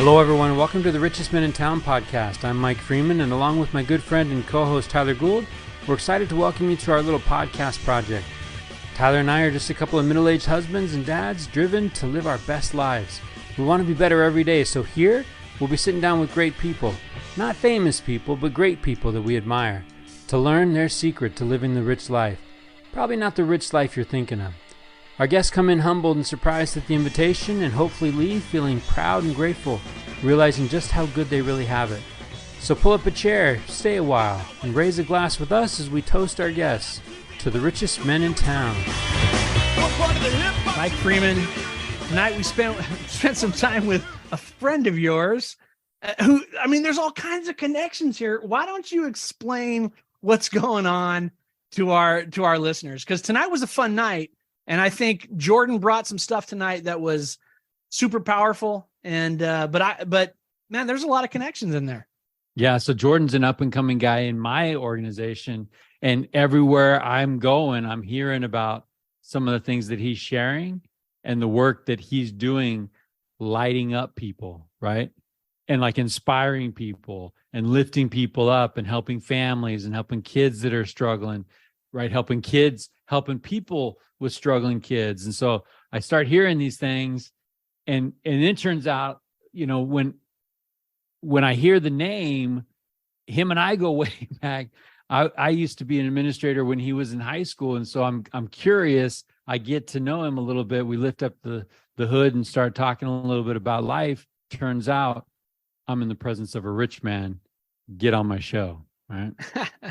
Hello, everyone. Welcome to the Richest Men in Town podcast. I'm Mike Freeman, and along with my good friend and co-host Tyler Gould, we're excited to welcome you to our little podcast project. Tyler and I are just a couple of middle-aged husbands and dads driven to live our best lives. We want to be better every day, so here we'll be sitting down with great people. Not famous people, but great people that we admire, to learn their secret to living the rich life. Probably not the rich life you're thinking of. Our guests come in humbled and surprised at the invitation and hopefully leave feeling proud and grateful, realizing just how good they really have it. So pull up a chair, stay a while, and raise a glass with us as we toast our guests to the richest men in town. Mike Freeman, tonight we spent some time with a friend of yours who, I mean, there's all kinds of connections here. Why don't you explain what's going on to our listeners? Because tonight was a fun night. And I think Jordan brought some stuff tonight that was super powerful. And but man, there's a lot of connections in there. Yeah. So Jordan's an up and coming guy in my organization, and everywhere I'm going, I'm hearing about some of the things that he's sharing and the work that he's doing, lighting up people, right? And like inspiring people and lifting people up and helping families and helping kids that are struggling, right? Helping people with struggling kids. And so I start hearing these things, and it turns out, you know, when I hear the name, him and I go way back. I used to be an administrator when he was in high school. And so I'm curious. I get to know him a little bit. We lift up the hood and start talking a little bit about life. Turns out I'm in the presence of a rich man. Get on my show. Right.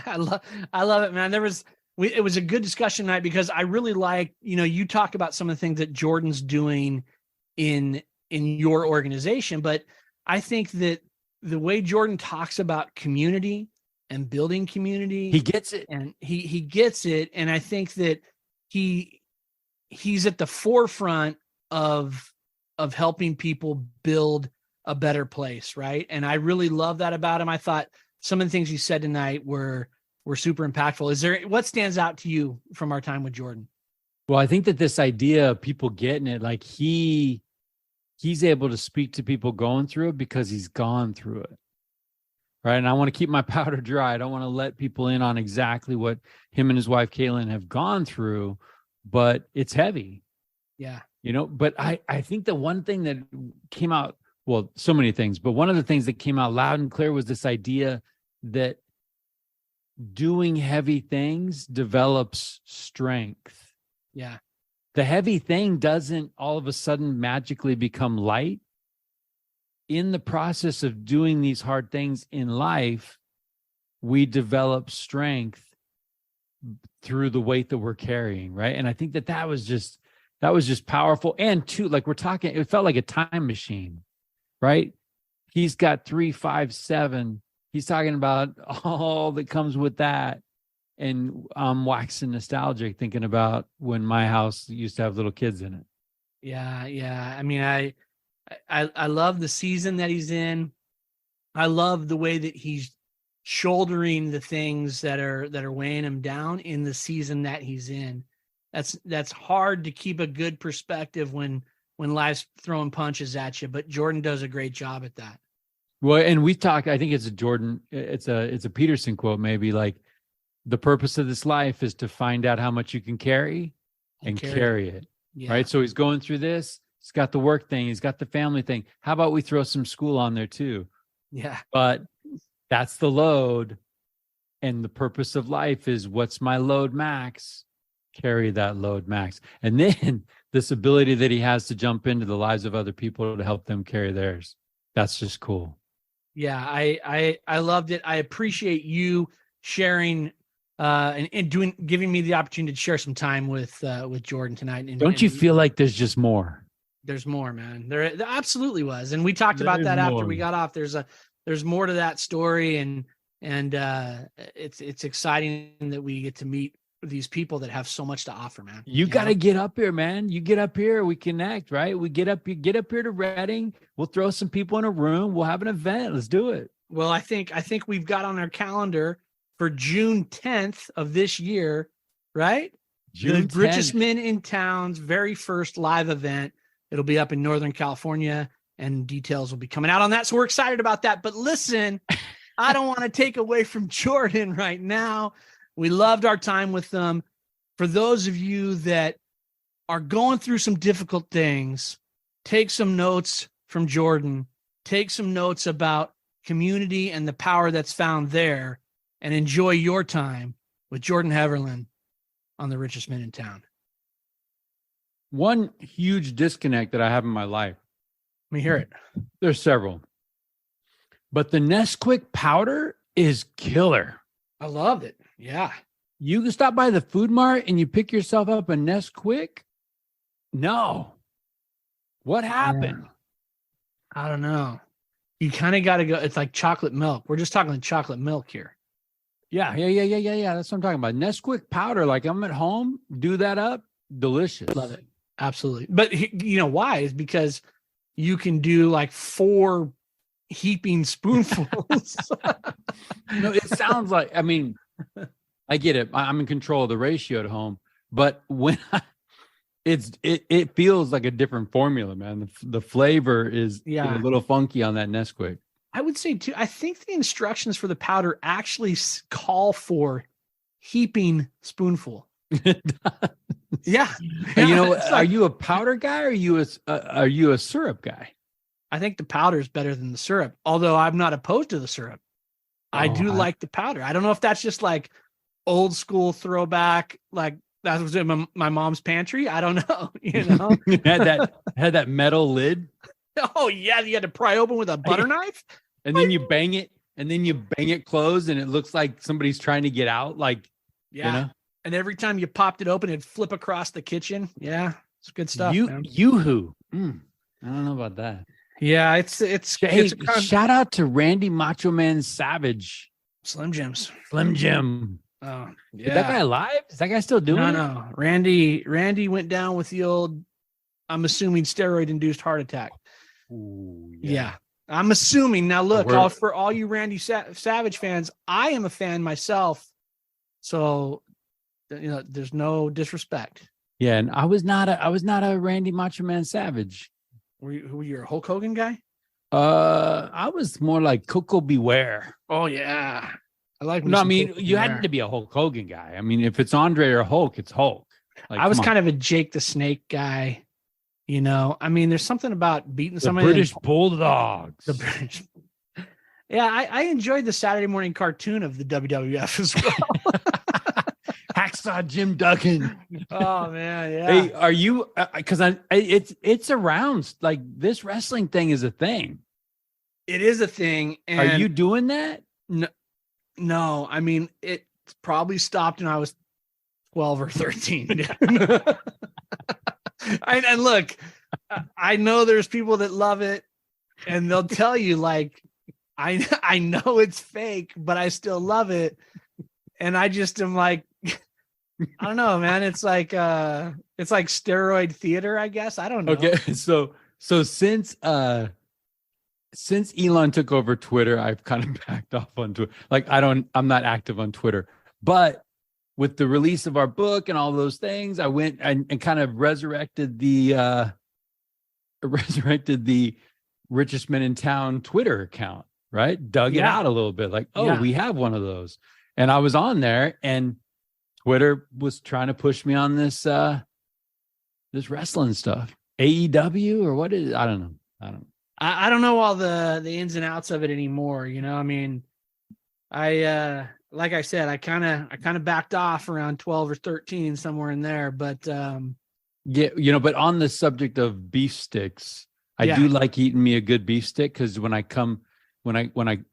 I love it, man. It was a good discussion night because I really like, you know, you talk about some of the things that Jordan's doing in your organization, but I think that the way Jordan talks about community and building community, he gets it, and he gets it. And I think that he's at the forefront of helping people build a better place. Right. And I really love that about him. I thought some of the things he said tonight were super impactful. What stands out to you from our time with Jordan? Well, I think that this idea of people getting it, like he's able to speak to people going through it because he's gone through it. Right. And I want to keep my powder dry. I don't want to let people in on exactly what him and his wife, Kaylin, have gone through, but it's heavy. Yeah. You know, but I think the one thing that came out, well, so many things, but one of the things that came out loud and clear was this idea that doing heavy things develops strength. Yeah. The heavy thing doesn't all of a sudden magically become light. In the process of doing these hard things in life, we develop strength through the weight that we're carrying, right? And I think that was just powerful. And too, like we're talking, it felt like a time machine, right? He's got 3, 5, 7. He's talking about all that comes with that. And I'm waxing nostalgic thinking about when my house used to have little kids in it. Yeah. Yeah. I mean, I love the season that he's in. I love the way that he's shouldering the things that are weighing him down in the season that he's in. That's hard to keep a good perspective when life's throwing punches at you, but Jordan does a great job at that. Well, and we talked, I think it's a Jordan, it's a Peterson quote, maybe, like the purpose of this life is to find out how much you can carry and carry it. Yeah. Right. So he's going through this. He's got the work thing. He's got the family thing. How about we throw some school on there too? Yeah. But that's the load. And the purpose of life is, what's my load max? Carry that load max. And then this ability that he has to jump into the lives of other people to help them carry theirs. That's just cool. Yeah, I loved it. I appreciate you sharing and giving me the opportunity to share some time with Jordan tonight. Don't you feel like there's just more? There's more, man. There absolutely was, and we talked about that after we got off. There's more to that story, and it's exciting that we get to meet these people that have so much to offer, man. You got to get up here, man. You get up here, we connect, right? We get up here to Reading. We'll throw some people in a room. We'll have an event. Let's do it. Well, I think we've got on our calendar for June 10th of this year, right? June the Richest Men in Town's very first live event. It'll be up in Northern California. and details will be coming out on that. So we're excited about that. But listen, I don't want to take away from Jordan right now. We loved our time with them. For those of you that are going through some difficult things, take some notes from Jordan, take some notes about community and the power that's found there, and enjoy your time with Jordan Heberlein on The Richest Man in Town. One huge disconnect that I have in my life. Let me hear it. There's several. But the Nesquik powder is killer. I loved it. Yeah. You can stop by the Food Mart and you pick yourself up a Nesquik. No. What happened? Yeah. I don't know. You kind of got to go. It's like chocolate milk. We're just talking chocolate milk here. Yeah. That's what I'm talking about. Nesquik powder. Like I'm at home, do that up. Delicious. Love it. Absolutely. But you know why? Is because you can do like 4 heaping spoonfuls. No, it sounds like, I mean, I get it. I'm in control of the ratio at home, but when it feels like a different formula, man. The flavor is a little funky on that Nesquik. I would say too, I think the instructions for the powder actually call for heaping spoonful. Yeah. You know, are you a powder guy or are you a syrup guy? I think the powder is better than the syrup, although I'm not opposed to the syrup. I do like the powder. I don't know if that's just like old school throwback, like that was in my mom's pantry. I don't know. You know, had that metal lid. Oh yeah, you had to pry open with a butter knife, and then you bang it closed, and it looks like somebody's trying to get out. Like, yeah. You know? And every time you popped it open, it'd flip across the kitchen. Yeah, it's good stuff. Yoo-hoo. I don't know about that. Yeah, it's shout out to Randy Macho Man Savage. Slim Jims. Slim Jim. Oh, yeah. Is that guy alive? Is that guy still doing it? No. Randy went down with the old, I'm assuming, steroid-induced heart attack. Ooh, yeah. I'm assuming. Now, look, for all you Randy Savage fans, I am a fan myself. So, you know, there's no disrespect. Yeah, and I was not a Randy Macho Man Savage. Were you a Hulk Hogan guy? I was more like Coco Beware. Oh yeah, I like. No, I mean you had to be a Hulk Hogan guy. I mean, if it's Andre or Hulk, it's Hulk. Like, I was kind of a Jake the Snake guy. You know, I mean, there's something about beating somebody. British Bulldogs. The British. Yeah, I enjoyed the Saturday morning cartoon of the WWF as well. Hacksaw Jim Duggan. Oh man, yeah. Hey, are you? Because it's around. Like this wrestling thing is a thing. It is a thing. And are you doing that? No. I mean, it probably stopped when I was 12 or 13. And look, I know there's people that love it, and they'll tell you like, I know it's fake, but I still love it, and I just am like. I don't know, man. It's like steroid theater, I guess. I don't know. Okay, so since Elon took over Twitter, I've kind of backed off on Twitter. Like I'm not active on Twitter. But with the release of our book and all those things, I went and kind of resurrected the Richest Men in Town Twitter account, right? Dug it out a little bit. Like, we have one of those. And I was on there, and Twitter was trying to push me on this wrestling stuff. AEW or what is it? I don't know. I don't know all the ins and outs of it anymore. You know, I mean, I like I said, I kind of backed off around 12 or 13, somewhere in there. But yeah, you know, but on the subject of beef sticks, I do like eating me a good beef stick, because when I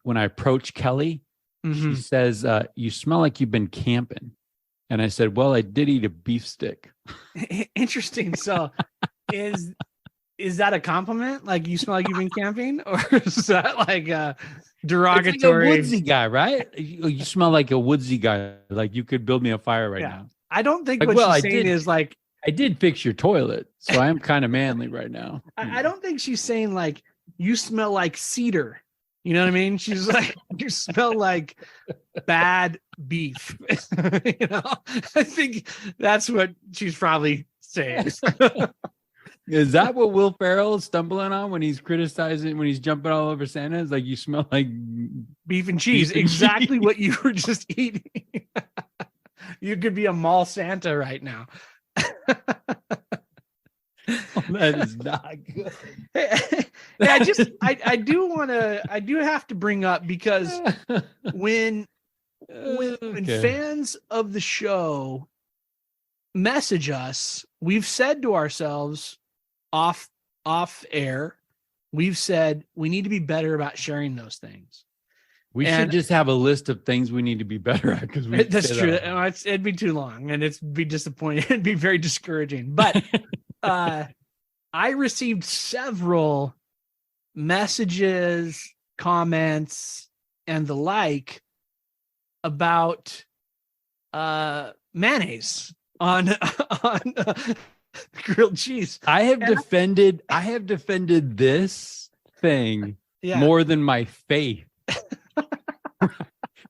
approach Kelly, she says, "You smell like you've been camping." And I said, well, I did eat a beef stick. Interesting. So is that a compliment? Like, you smell like you've been camping? Or is that like a derogatory? It's like a woodsy guy, right? You smell like a woodsy guy. Like you could build me a fire right now. I don't think what she's saying is like... I did fix your toilet, so I am kind of manly right now. I don't think she's saying like, you smell like cedar. You know what I mean? She's like, you smell like bad beef. You know, I think that's what she's probably saying. Is that what Will Ferrell is stumbling on when he's criticizing, when he's jumping all over Santa? It's like, you smell like beef and cheese. Beef and Exactly cheese. what you were just eating. You could be a mall Santa right now. that is not good. I do have to bring up, because when fans of the show message us, we've said to ourselves off air, we've said we need to be better about sharing those things. We should just have a list of things we need to be better at, because that's true. It'd be too long and it'd be disappointing. It'd be very discouraging. But I received several messages, comments, and the like about mayonnaise on grilled cheese. I have defended this thing more than my faith.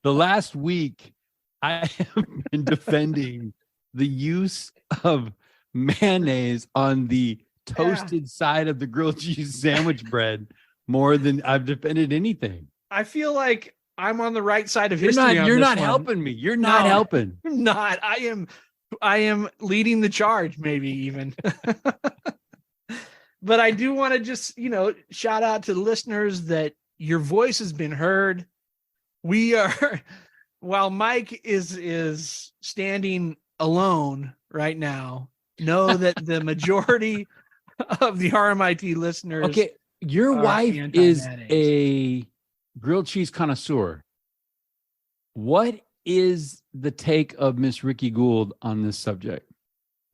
The last week, I have been defending the use of mayonnaise on the toasted side of the grilled cheese sandwich bread more than I've defended anything. I feel like I'm on the right side of history. You're not helping me. You're not helping. I'm not. I am leading the charge, maybe even. But I do want to just, shout out to the listeners that your voice has been heard. We are, while Mike is standing alone right now, know that the majority of the RMIT listeners. Okay, your wife is a grilled cheese connoisseur. What is the take of Miss Ricky Gould on this subject?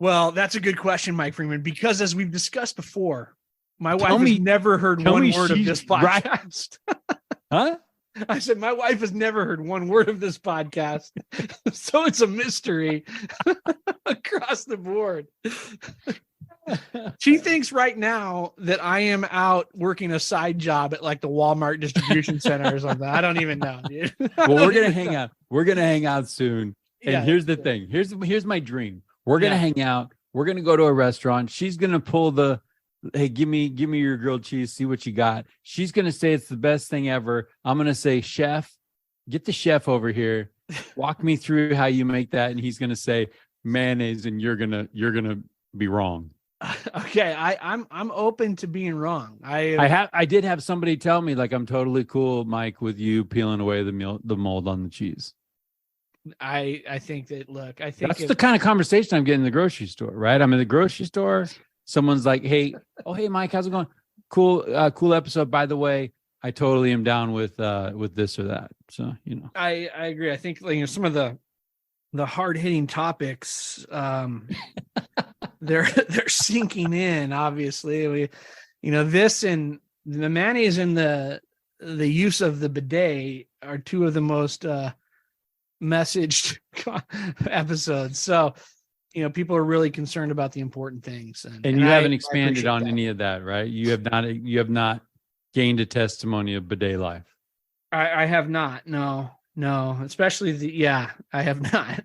Well, that's a good question, Mike Freeman, because as we've discussed before, my wife has never heard one word of this podcast. Right. Huh? I said, my wife has never heard one word of this podcast. So it's a mystery across the board. She thinks right now that I am out working a side job at like the Walmart distribution center or something. I don't even know, dude. Well, we're going to hang out. We're going to hang out soon. And here's the thing. Here's my dream. We're going to hang out. We're going to go to a restaurant. She's going to pull the, hey, give me your grilled cheese. See what you got. She's going to say it's the best thing ever. I'm going to say, chef, get the chef over here. Walk me through how you make that. And he's going to say mayonnaise, and you're going to be wrong. Okay. I'm open to being wrong. I did have somebody tell me, like, I'm totally cool, Mike, with you peeling away the mold on the cheese. I think that, look, I think that's the kind of conversation I'm getting in the grocery store, right? I'm in the grocery store. Someone's like, hey, Mike, how's it going? Cool episode. By the way, I totally am down with this or that. So, I agree. I think some of the hard hitting topics, they're sinking in. Obviously, this and the mayonnaise and the use of the bidet are two of the most messaged episodes. So, people are really concerned about the important things. And you haven't expanded on any of that, right? You have not gained a testimony of bidet life. I have not. No, especially I have not.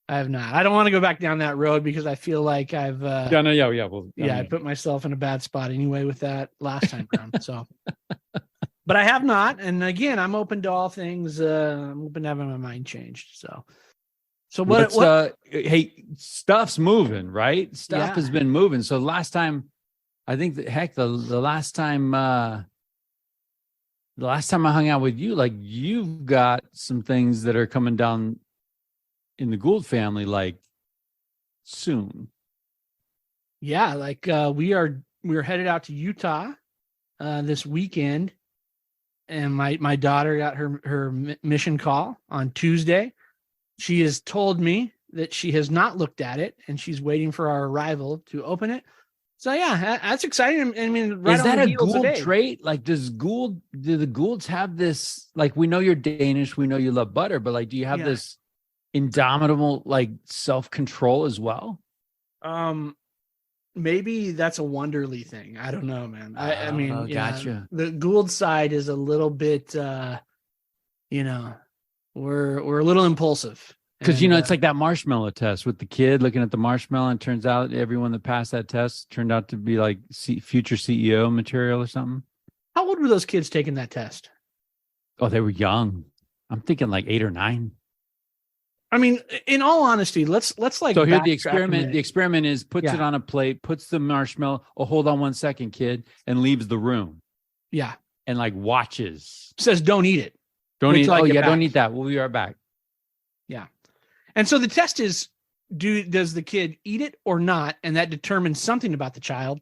I don't want to go back down that road because I feel like I've I put myself in a bad spot anyway with that last time around. So, but I have not. And again, I'm open to all things. I'm open to having my mind changed. So what? Hey, stuff's moving, right? Stuff has been moving. So last time, I think the last time I hung out with you, like, you've got some things that are coming down in the Gould family, like, soon. Yeah, like we're headed out to Utah this weekend, and my daughter got her mission call on Tuesday. She has told me that she has not looked at it, and she's waiting for our arrival to open it. So yeah, that's exciting. I mean, right, is that a Gould trait? Like, do the Goulds have this? Like, we know you're Danish, we know you love butter, but like, do you have this indomitable, like, self-control as well? Maybe that's a Wonderly thing. I don't know, man. I mean, gotcha. The Gould side is a little bit, we're a little impulsive, Because, it's like that marshmallow test with the kid looking at the marshmallow, and turns out everyone that passed that test turned out to be like future CEO material or something. How old were those kids taking that test? Oh, they were young. I'm thinking like 8 or 9. I mean, in all honesty, let's like. So here the experiment. The experiment is puts Yeah. it on a plate, puts the marshmallow. Oh, hold on 1 second, kid, and leaves the room. Yeah. And like watches. Says don't eat it. Don't eat. Oh yeah, back. don't eat that. We'll be right back. Yeah. And so the test is, does the kid eat it or not? And that determines something about the child.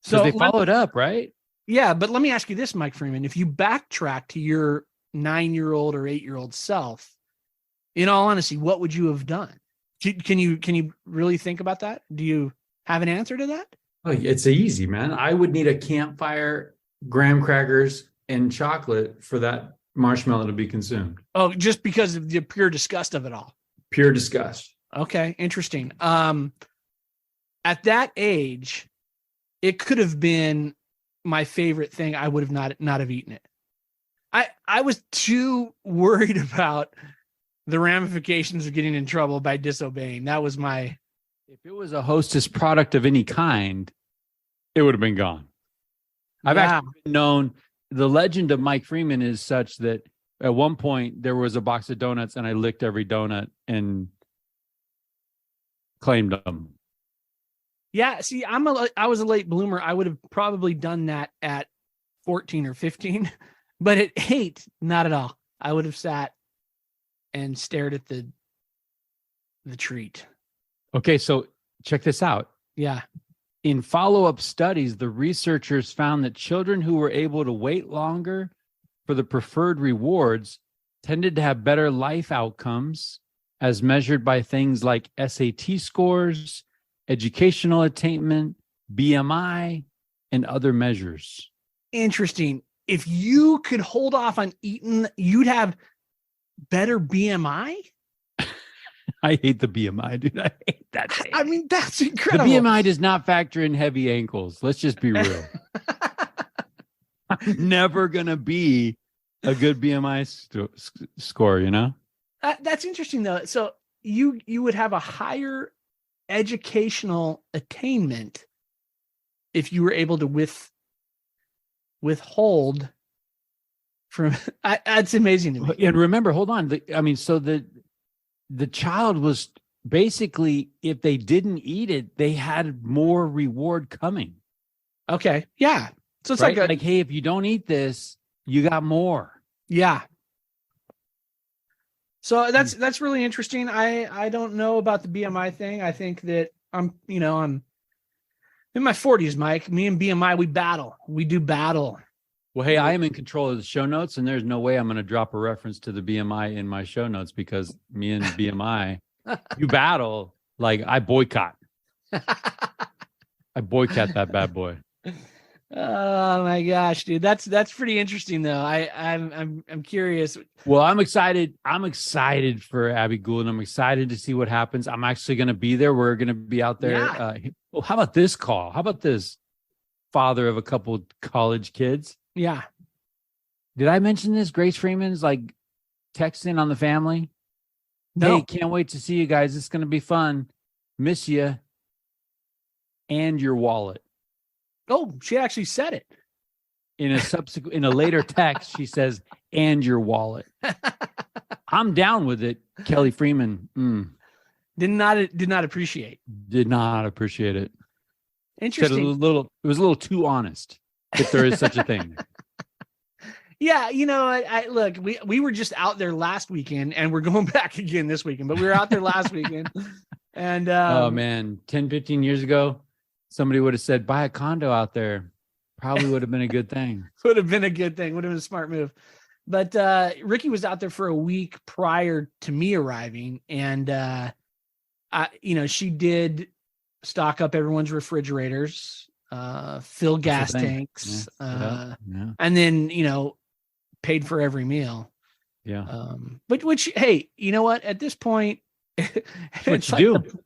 So they follow it up, right? Yeah. But let me ask you this, Mike Freeman, if you backtrack to your 9-year-old or 8-year-old self, in all honesty, what would you have done? Can you really think about that? Do you have an answer to that? Oh, it's easy, man. I would need a campfire, graham crackers, and chocolate for that marshmallow to be consumed. Oh, just because of the pure disgust of it all. Pure disgust. Okay, interesting. At that age, it could have been my favorite thing. I would have not have eaten it. I was too worried about the ramifications of getting in trouble by disobeying. That was my. If it was a Hostess product of any kind, it would have been gone. I've actually known the legend of Mike Freeman is such that at one point there was a box of donuts and I licked every donut and claimed them. Yeah, see, I was a late bloomer. I would have probably done that at 14 or 15, but at 8, not at all. I would have sat and stared at the treat. Okay, so check this out. Yeah. In follow-up studies, the researchers found that children who were able to wait longer for the preferred rewards tended to have better life outcomes as measured by things like SAT scores, educational attainment, BMI, and other measures. Interesting. If you could hold off on eating, you'd have better BMI? I hate the BMI, dude. I hate that thing. I mean, that's incredible. The BMI does not factor in heavy ankles. Let's just be real. I'm never going to be a good BMI score, you know? That's interesting, though. So you would have a higher educational attainment if you were able to withhold from. That's amazing to me. And remember, hold on. So the child was basically, if they didn't eat it, they had more reward coming. Okay. Yeah. So it's right? like hey, if you don't eat this, you got more. Yeah. So that's really interesting. I don't know about the BMI thing. I think that I'm in my 40s, Mike. Me and BMI, we battle. We do battle. Well, hey, I am in control of the show notes, and there's no way I'm going to drop a reference to the BMI in my show notes because me and BMI, you battle like I boycott. I boycott that bad boy. Oh my gosh, dude, that's pretty interesting though. I'm curious. Well, I'm excited. I'm excited for Abby Gould. I'm excited to see what happens. I'm actually going to be there. We're going to be out there. Yeah. Well, how about this call? How about this? Father of a couple college kids. Yeah. Did I mention this? Grace Freeman's like texting on the family. No. Hey, can't wait to see you guys. It's going to be fun. Miss you. And your wallet. Oh, she actually said it. In a later text, she says, and your wallet. I'm down with it. Kelly Freeman. Did not appreciate. Did not appreciate it. Interesting. It was a little too honest, if there is such a thing. Yeah, I look, we were just out there last weekend and we're going back again this weekend, but we were out there last weekend. And oh man, 10, 15 years ago, somebody would have said, buy a condo out there. Probably would have been a good thing. Would have been a good thing. Would have been a smart move. But Ricky was out there for a week prior to me arriving. And, she did stock up everyone's refrigerators, fill gas tanks, yeah. And then, paid for every meal. Yeah. But which, hey, you know what? At this point, what you do.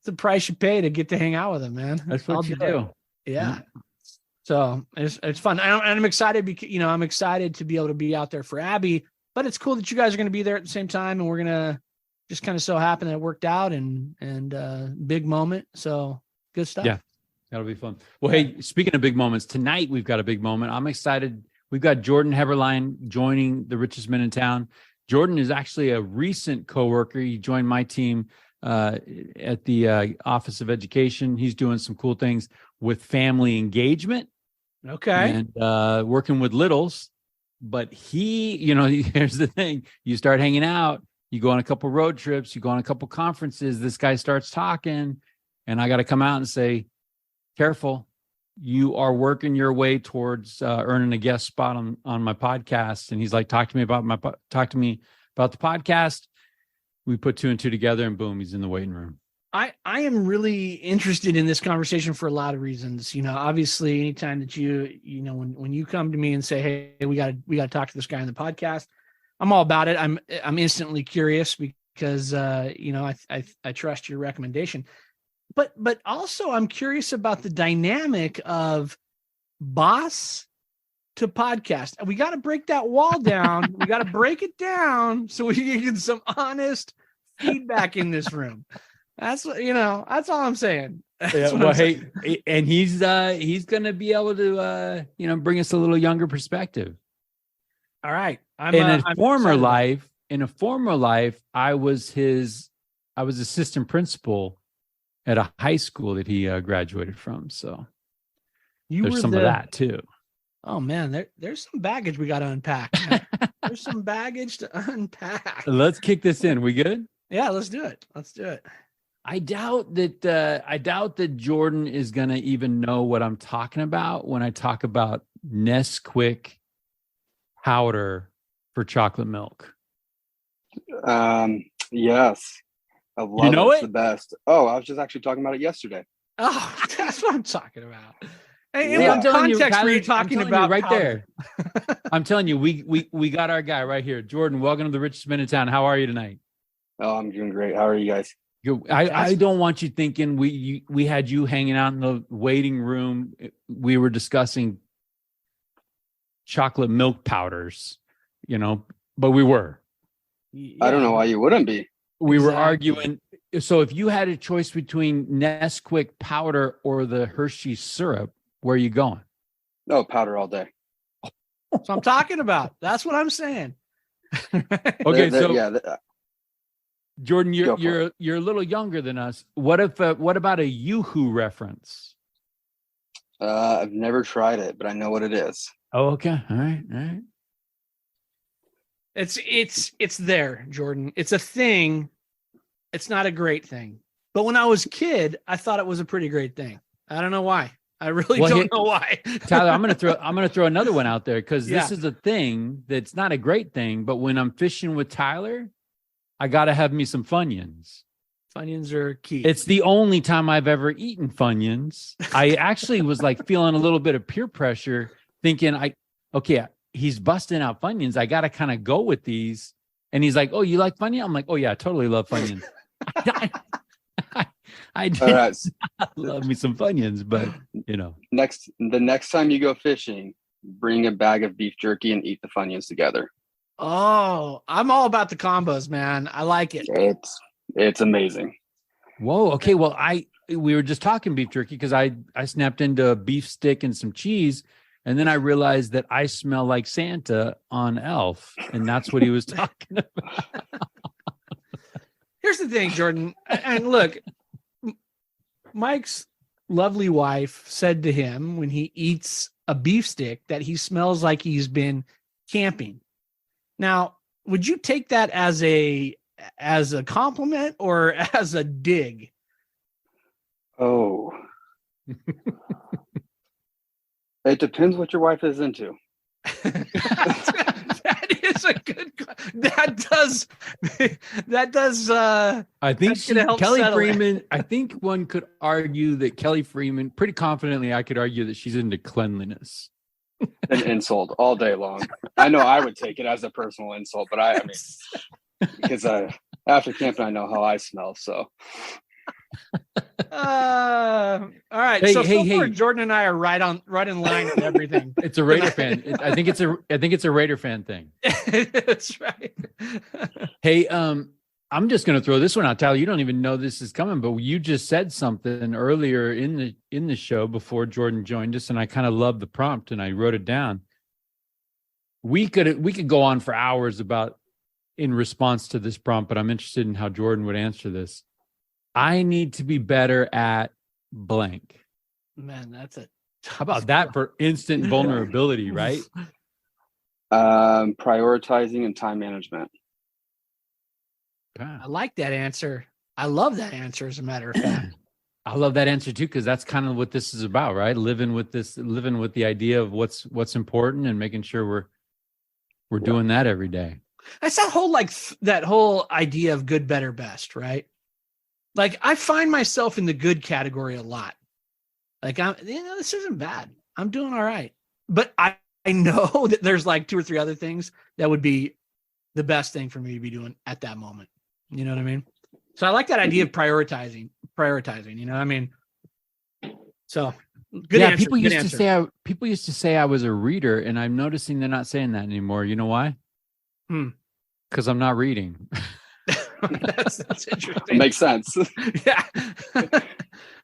It's the price you pay to get to hang out with them, man. That's what you do. Yeah. So it's fun. And I'm excited because, I'm excited to be able to be out there for Abby, but it's cool that you guys are going to be there at the same time. And we're going to, just kind of so happened that it worked out and big moment. So good stuff. Yeah, that'll be fun. Well, hey, speaking of big moments, tonight we've got a big moment. I'm excited. We've got Jordan Heberlein joining the richest men in town. Jordan is actually a recent coworker. He joined my team at the Office of Education. He's doing some cool things with family engagement. Okay. And working with littles. But here's the thing. You start hanging out, you go on a couple road trips, you go on a couple conferences, this guy starts talking, and I got to come out and say, careful, you are working your way towards earning a guest spot on my podcast. And he's like, talk to me about the podcast. We put 2 and 2 together, and boom, he's in the waiting room. I am really interested in this conversation for a lot of reasons. Obviously, anytime that when you come to me and say, hey, we got to talk to this guy on the podcast, I'm all about it. I'm instantly curious because I trust your recommendation. But also I'm curious about the dynamic of boss to podcast. We got to break that wall down. We got to break it down so we can get some honest feedback in this room. That's that's all I'm saying. And he's going to be able to bring us a little younger perspective. All right. In a former life, I was assistant principal at a high school that he graduated from. So there's some of that too. Oh man, there's some baggage we got to unpack. There's some baggage to unpack. Let's kick this in. We good? Yeah, let's do it. I doubt that Jordan is going to even know what I'm talking about when I talk about Nesquik powder for chocolate milk. Yes. I love it. It's the best. Oh, I was just actually talking about it yesterday. Oh, that's what I'm talking about. Hey, Yeah. in what context were you talking about? Right powder? There. I'm telling you, we got our guy right here. Jordan, welcome to the richest men in town. How are you tonight? Oh, I'm doing great. How are you guys? I don't want you thinking we had you hanging out in the waiting room. We were discussing chocolate milk powders, but we were. Yeah. I don't know why you wouldn't be. We were arguing. So if you had a choice between Nesquik powder or the Hershey syrup, where are you going? Oh, powder all day. So I'm talking about. That's what I'm saying. Okay, Jordan, you're a little younger than us. What about a Yoo-hoo reference? I've never tried it, but I know what it is. Oh, okay. All right. It's there, Jordan. It's a thing. It's not a great thing. But when I was a kid, I thought it was a pretty great thing. I don't know why. I really don't know why. Tyler, I'm gonna throw another one out there because this is a thing that's not a great thing. But when I'm fishing with Tyler, I gotta have me some Funyuns. Funyuns are key. It's the only time I've ever eaten Funyuns. I actually was like feeling a little bit of peer pressure, thinking he's busting out Funyuns. I gotta kind of go with these. And he's like, "Oh, you like Funyuns?" I'm like, "Oh yeah, I totally love Funyuns." I did love me some Funyuns, but the next time you go fishing, bring a bag of beef jerky and eat the Funyuns together. Oh, I'm all about the combos, man. I like it. It's amazing. Whoa. Okay. Well, we were just talking beef jerky because I snapped into a beef stick and some cheese, and then I realized that I smell like Santa on Elf, and that's what he was talking about. Here's the thing, Jordan, and look, Mike's lovely wife said to him when he eats a beef stick that he smells like he's been camping. Now, would you take that as a compliment or as a dig? Oh, it depends what your wife is into. That is a good. That does. I think Kelly Freeman. I think one could argue that Kelly Freeman, pretty confidently, I could argue that she's into cleanliness. An insult all day long. I know I would take it as a personal insult, but I mean, because after camping, I know how I smell. So, all right. So far, Jordan and I are right in line with everything. It's a Raider fan. I think it's a Raider fan thing. That's right. Hey, I'm just going to throw this one out, Tyler. You don't even know this is coming, but you just said something earlier in the show before Jordan joined us, and I kind of loved the prompt, and I wrote it down. We could go on for hours about in response to this prompt, but I'm interested in how Jordan would answer this. I need to be better at blank. Man, that's a how about that for instant vulnerability, right? Prioritizing and time management. I like that answer. I love that answer, as a matter of fact. I love that answer too, because that's kind of what this is about, right? Living with the idea of what's important and making sure we're doing that every day. That's that whole idea of good, better, best, right? Like, I find myself in the good category a lot. Like, this isn't bad. I'm doing all right. But I know that there's like 2 or 3 other things that would be the best thing for me to be doing at that moment. You know what I mean? So I like that idea of prioritizing, you know what I mean? So good answer. People used to say I was a reader, and I'm noticing they're not saying that anymore. You know why? Because I'm not reading. That's interesting. Makes sense. Yeah.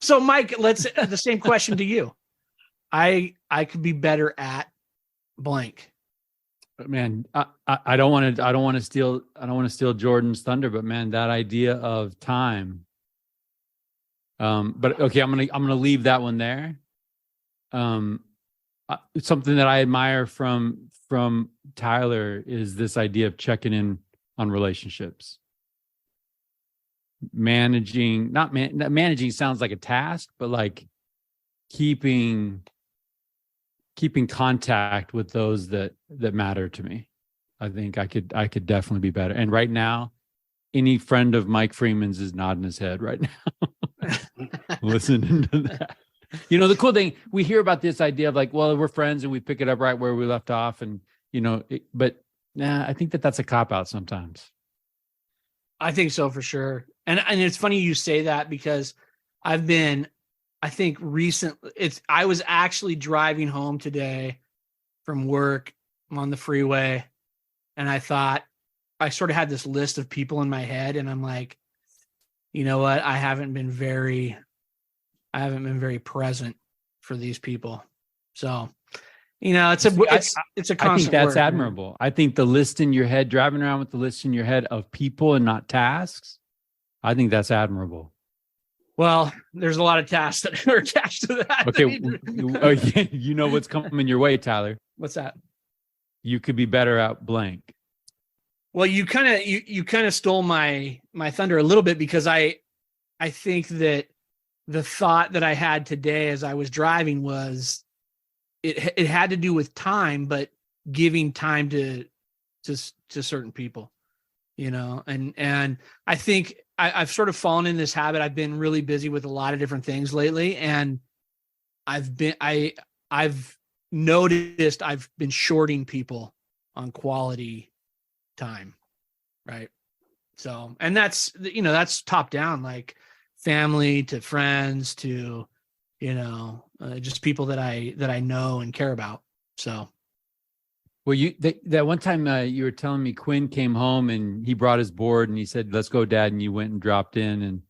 So Mike, let's the same question to you. I could be better at blank. Man, I don't want to steal Jordan's thunder, but man, that idea of time. But okay, I'm gonna leave that one there. Something that I admire from Tyler is this idea of checking in on relationships. Managing sounds like a task, but like keeping contact with those that matter to me. I think I could definitely be better. And right now, any friend of Mike Freeman's is nodding his head right now, listening to that. You know, the cool thing, we hear about this idea of like, well, we're friends and we pick it up right where we left off. And, you know, I think that's a cop-out sometimes. I think so, for sure. And it's funny you say that, because I was actually driving home today from work on the freeway, and I sort of had this list of people in my head, and I'm like, you know what? I haven't been very present for these people. So, you know, it's a constant I think that's work, admirable. Man. I think the list in your head, driving around with the list in your head of people and not tasks, I think that's admirable. Well, there's a lot of tasks that are attached to that. Okay. You know what's coming your way, Tyler. What's that? You could be better at blank. Well, you kind of stole my thunder a little bit, because I think that the thought that I had today as I was driving was it had to do with time, but giving time to certain people, you know, and I think I've sort of fallen in this habit. I've been really busy with a lot of different things lately, and I've noticed I've been shorting people on quality time. Right. So, and that's top down, like family to friends to, you know, just people that I know and care about. So. Well, that one time you were telling me Quinn came home and he brought his board and he said, "Let's go, Dad," and you went and dropped in and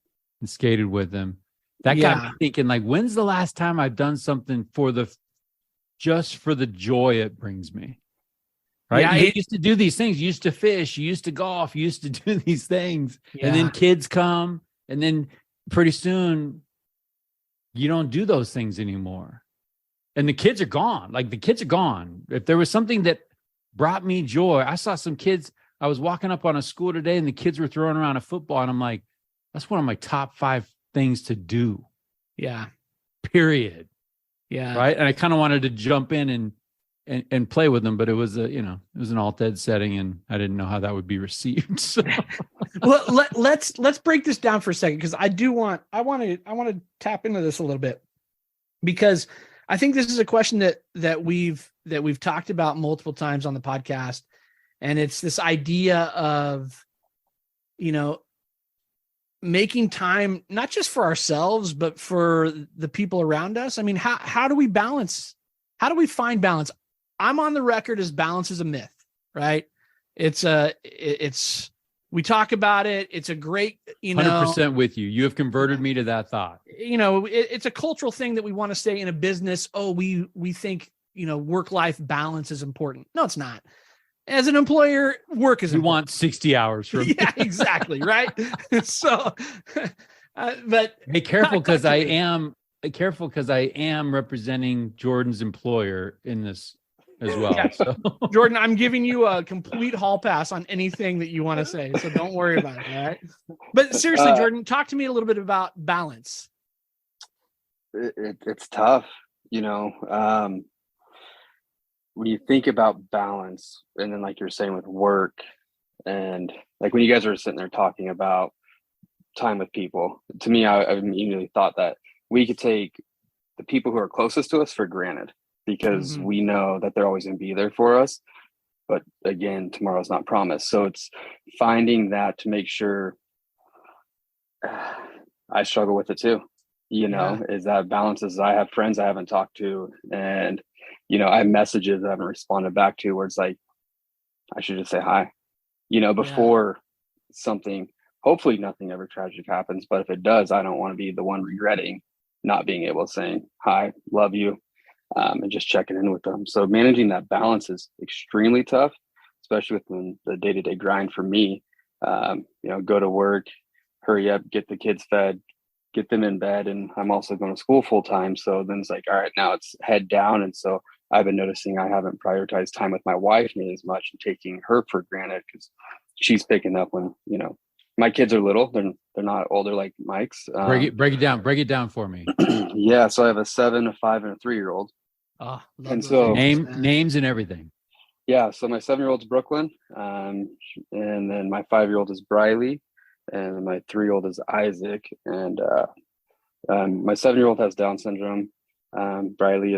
skated with him. That got me thinking, like, when's the last time I've done something just for the joy it brings me? Right? Yeah, you used to do these things. You used to fish. You used to golf. You used to do these things. Yeah. And then kids come, and then pretty soon you don't do those things anymore. And the kids are gone. Like, the kids are gone. If there was something that brought me joy, I saw some kids. I was walking up on a school today, and the kids were throwing around a football, and I'm like, that's one of my top 5 things to do. Yeah. Period. Yeah. Right. And I kind of wanted to jump in and play with them, but it was an alt-ed setting, and I didn't know how that would be received. So. Well, let's break this down for a second, because I want to tap into this a little bit, because I think this is a question that we've talked about multiple times on the podcast, and it's this idea of, you know, making time not just for ourselves but for the people around us. I mean, how do we balance? How do we find balance? I'm on the record as balance is a myth, right? It's We talk about it. It's a great, 100% with you. You have converted me to that thought. It's a cultural thing that we want to say in a business. Oh, we think, work-life balance is important. No, it's not. As an employer, work is important. You want 60 hours from Yeah, exactly. Right. So, but be careful because I am representing Jordan's employer in this as well. Yeah. So. Jordan, I'm giving you a complete hall pass on anything that you want to say. So don't worry about it. All right. But seriously, Jordan, talk to me a little bit about balance. It's tough, when you think about balance, and then like you're saying with work, and like when you guys are sitting there talking about time with people, to me, I immediately thought that we could take the people who are closest to us for granted because we know that they're always going to be there for us. But again, tomorrow's not promised. So it's finding that to make sure. I struggle with it too, is that balances. I have friends I haven't talked to, and I have messages I haven't responded back to where it's like, I should just say hi, before something, hopefully nothing ever tragic happens. But if it does, I don't want to be the one regretting not being able to say hi, love you, and just checking in with them. So managing that balance is extremely tough, especially within the day-to-day grind for me. Go to work, hurry up, get the kids fed, get them in bed. And I'm also going to school full time. So then it's like, all right, now it's head down. And so I've been noticing I haven't prioritized time with my wife nearly as much and taking her for granted because she's picking up when, my kids are little. They're not older like Mike's. Break it down for me. Yeah. So I have a 7, a 5, and a 3-year-old. Oh, and so names and everything. Yeah. So my 7-year-old's Brooklynn. And then my 5-year-old is Brylee. And my 3-year-old is Isaac. And my 7-year-old has Down syndrome. Brylee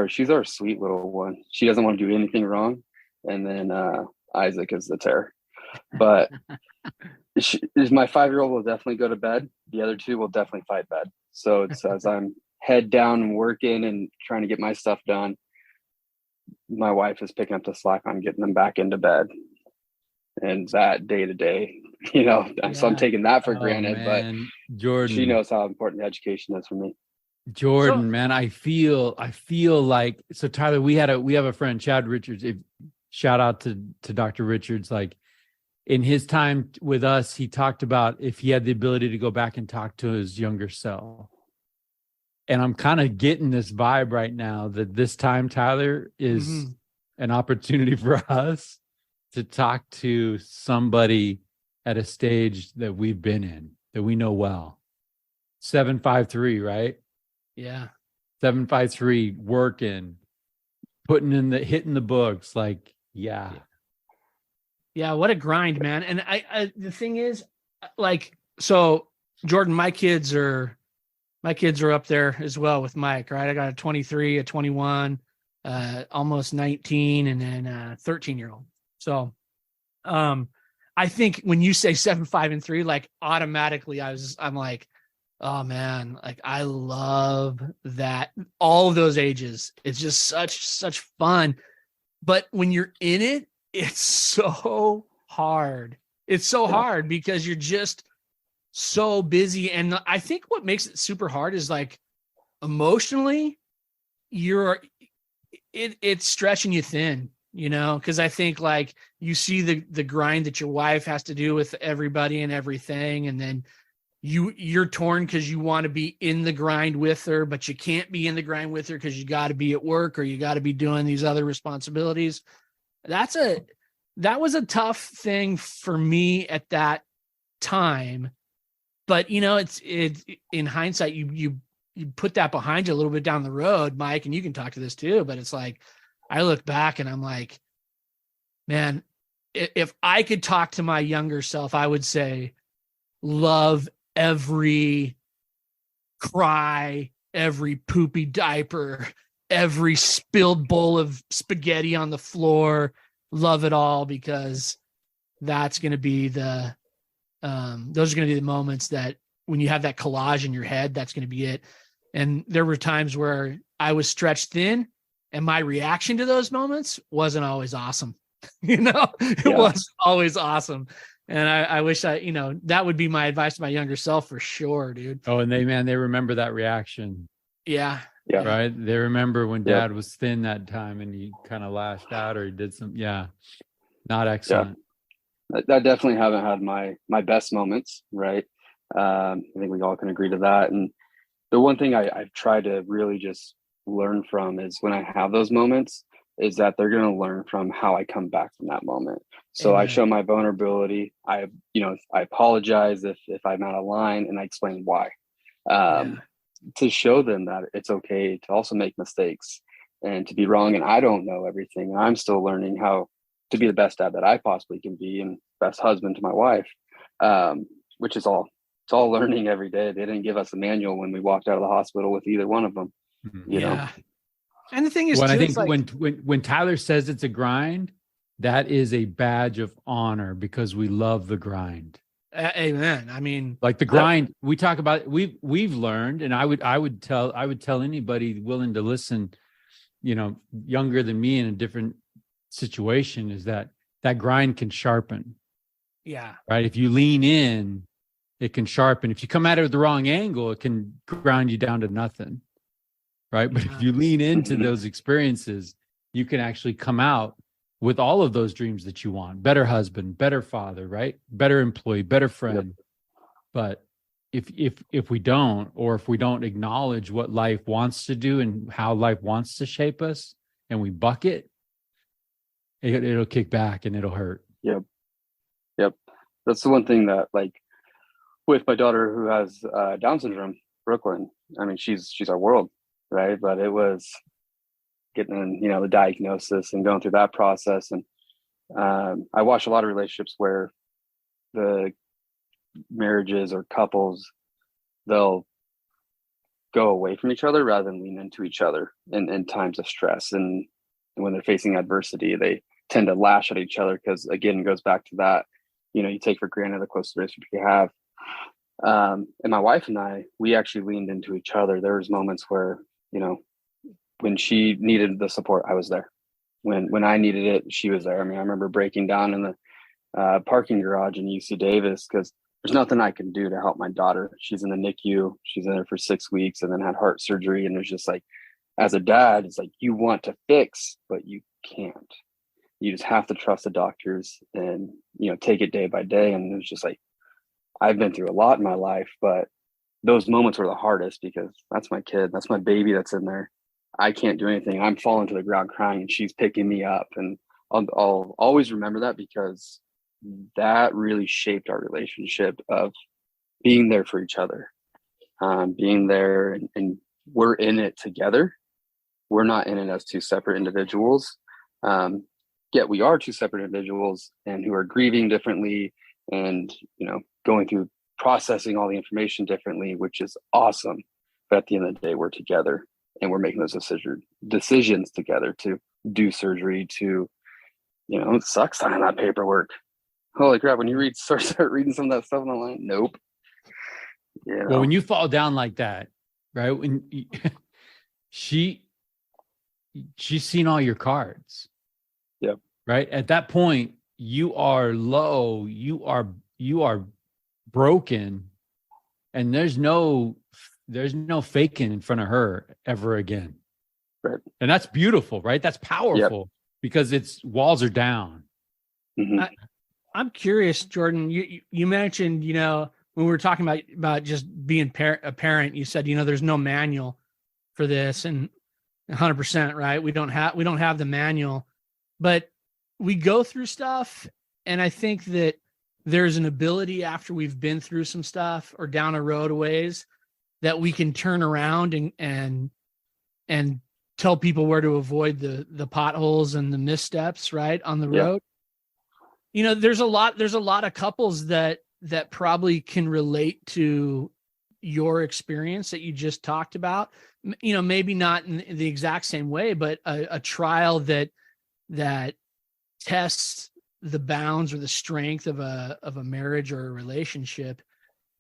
she's our sweet little one. She doesn't want to do anything wrong. And then Isaac is the terror. But my 5-year-old will definitely go to bed. The other 2 will definitely fight bed. So it's as I'm head down and working and trying to get my stuff done, my wife is picking up the slack on getting them back into bed. And that day to day, so I'm taking that for granted, man. But Jordan, she knows how important education is for me. Jordan, man, I feel like, so Tyler, we have a friend, Chad Richards. Shout out to Dr. Richards. Like in his time with us, he talked about if he had the ability to go back and talk to his younger self. And I'm kind of getting this vibe right now that this time, Tyler, is an opportunity for us to talk to somebody at a stage that we've been in, that we know well. 753, right? Yeah. 753, working, hitting the books. Like, yeah. Yeah. What a grind, man. And I the thing is, like, so Jordan, my kids are up there as well with Mike, right? I got a 23, a 21, almost 19, and then a 13-year-old. So, I think when you say 7, 5, and 3, like automatically I'm like, oh man, like I love that. All of those ages. It's just such fun. But when you're in it, it's so hard. It's so hard because you're just so busy. And I think what makes it super hard is like emotionally, it's stretching you thin. Because I think like you see the grind that your wife has to do with everybody and everything. And then you're torn because you want to be in the grind with her, but you can't be in the grind with her because you got to be at work or you got to be doing these other responsibilities. That was a tough thing for me at that time. But, it's in hindsight, you put that behind you a little bit down the road, Mike, and you can talk to this too, but it's like, I look back and I'm like, man, if I could talk to my younger self, I would say, love every cry, every poopy diaper, every spilled bowl of spaghetti on the floor, love it all, because that's going to be those are going to be the moments that when you have that collage in your head, that's going to be it. And there were times where I was stretched thin, and my reaction to those moments wasn't always awesome. It was always awesome. And I wish that would be my advice to my younger self for sure, dude. Oh, and they remember that reaction. Yeah. Yeah. Right. They remember when dad was thin that time and he kind of lashed out or he did some, not excellent. Yeah. I definitely haven't had my best moments. Right. I think we all can agree to that. And the one thing I've tried to really just learn from is when I have those moments is that they're going to learn from how I come back from that moment. So I show my vulnerability. I apologize if I'm out of line and I explain why, to show them that it's okay to also make mistakes and to be wrong. And I don't know everything. I'm still learning how to be the best dad that I possibly can be and best husband to my wife, which is it's all learning every day. They didn't give us a manual when we walked out of the hospital with either one of them, you know? And the thing is, I think when Tyler says it's a grind, that is a badge of honor because we love the grind. Amen. I mean, like the grind we talk about, we've learned, and I would tell anybody willing to listen, younger than me in a different situation, is that grind can sharpen. Yeah. Right. If you lean in, it can sharpen. If you come at it with the wrong angle, it can grind you down to nothing. Right. But if you lean into those experiences, you can actually come out with all of those dreams that you want. Better husband, better father, right? Better employee, better friend. Yep. But if we don't, or if we don't acknowledge what life wants to do and how life wants to shape us, and we buck it'll kick back and it'll hurt. Yep. That's the one thing that, like, with my daughter who has Down syndrome, Brooklynn, I mean, she's our world, right? But it was getting the diagnosis and going through that process. And I watch a lot of relationships where the marriages or couples, they'll go away from each other rather than lean into each other in times of stress. And when they're facing adversity, they tend to lash at each other because, again, it goes back to that, you take for granted the close relationship you have. And my wife and I, we actually leaned into each other. There was moments where, when she needed the support, I was there. When I needed it, she was there. I mean, I remember breaking down in the parking garage in UC Davis because there's nothing I can do to help my daughter. She's in the NICU. She's in there for 6 weeks and then had heart surgery. And there's just like, as a dad, it's like you want to fix, but you can't. You just have to trust the doctors and, take it day by day. And it's just like, I've been through a lot in my life, but those moments were the hardest because that's my kid. That's my baby that's in there. I can't do anything. I'm falling to the ground crying and she's picking me up. And I'll always remember that because that really shaped our relationship of being there for each other, being there and we're in it together. We're not in it as two separate individuals. Yet we are two separate individuals and who are grieving differently and, going through processing all the information differently, which is awesome. But at the end of the day, we're together and we're making those decisions together to do surgery, to, it sucks signing that paperwork. Holy crap. When you start reading some of that stuff online, nope. Well, when you fall down like that, right? When she's seen all your cards. Yep. Right. At that point, you are low, you are broken, and there's no faking in front of her ever again. Right. And that's beautiful, right? That's powerful because walls are down. Mm-hmm. I'm curious, Jordan, you mentioned, when we were talking about just being a parent, you said, there's no manual for this, and 100%, right? We don't have the manual, but we go through stuff. And I think that there's an ability after we've been through some stuff or down a road a ways that we can turn around and tell people where to avoid the potholes and the missteps, right, on the road. There's a lot of couples that probably can relate to your experience that you just talked about, maybe not in the exact same way, but a trial that tests the bounds or the strength of a marriage or a relationship.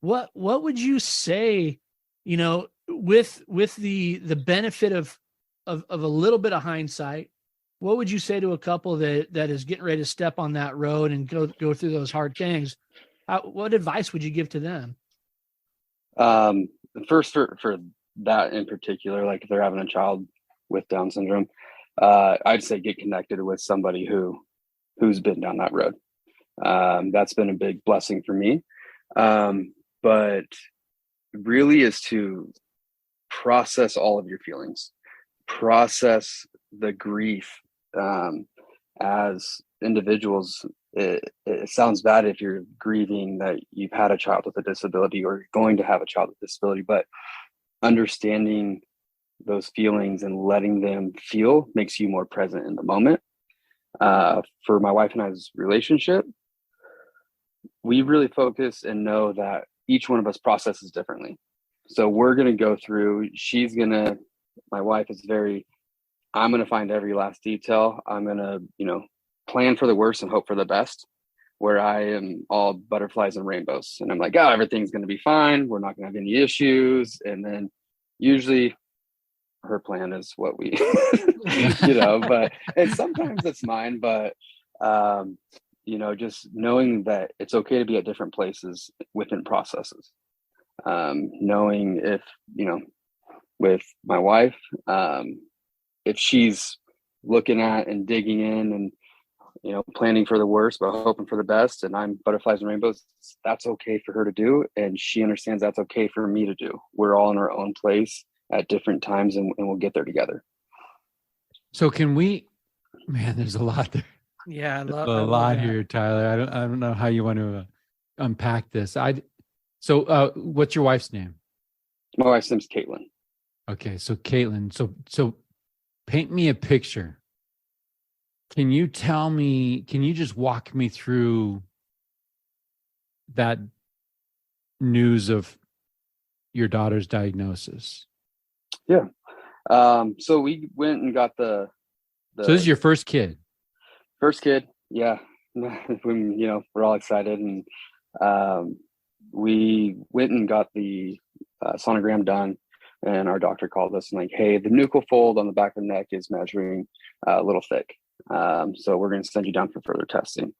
What would you say, with the benefit of a little bit of hindsight what would you say to a couple that is getting ready to step on that road and go through those hard things? What advice would you give to them? First, for that in particular, like if they're having a child with Down syndrome, I'd say get connected with somebody who's been down that road. That's been a big blessing for me. But really is to process all of your feelings, process the grief. As individuals, it sounds bad if you're grieving that you've had a child with a disability or going to have a child with a disability, but understanding those feelings and letting them feel makes you more present in the moment. For my wife and I's relationship, we really focus and know that each one of us processes differently. So we're going to go through, my wife is I'm going to find every last detail. I'm going to, plan for the worst and hope for the best, where I am all butterflies and rainbows. And I'm like, oh, everything's going to be fine. We're not going to have any issues. And then usually her plan is what we, but, and sometimes it's mine, but, just knowing that it's okay to be at different places within processes. Knowing if, with my wife, if she's looking at and digging in and, planning for the worst, but hoping for the best, and I'm butterflies and rainbows, that's okay for her to do. And she understands that's okay for me to do. We're all in our own place at different times, and we'll get there together. So there's a lot there. Yeah. A lot here, Tyler. I don't know how you want to unpack this. So what's your wife's name? My wife's name's Caitlin. Okay. So Caitlin, so paint me a picture. Can you just walk me through that news of your daughter's diagnosis? Yeah. So we went and got the So this is your first kid? First kid. Yeah. We're all excited. And we went and got the sonogram done. And our doctor called us and like, hey, the nuchal fold on the back of the neck is measuring a little thick. So we're going to send you down for further testing.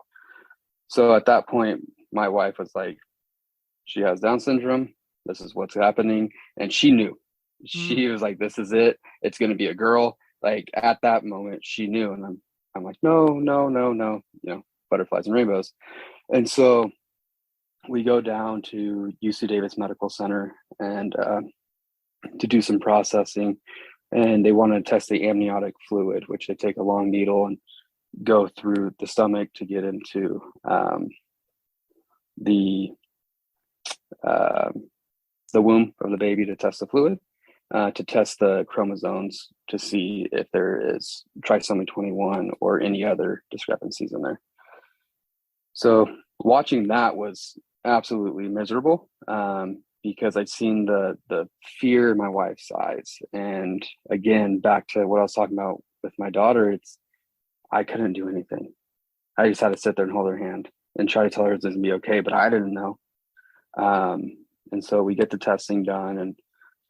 So at that point, my wife was like, she has Down syndrome. This is what's happening. And she knew. She was like, this is it. It's going to be a girl. Like at that moment, she knew. And I'm like, no, butterflies and rainbows. And so we go down to UC Davis Medical Center and to do some processing, and they want to test the amniotic fluid, which they take a long needle and go through the stomach to get into the womb of the baby to test the fluid, to test the chromosomes to see if there is trisomy 21 or any other discrepancies in there. So watching that was absolutely miserable. Because I'd seen the fear in my wife's eyes. And again, back to what I was talking about with my daughter, I couldn't do anything. I just had to sit there and hold her hand and try to tell her it's going to be okay, but I didn't know. And so we get the testing done, and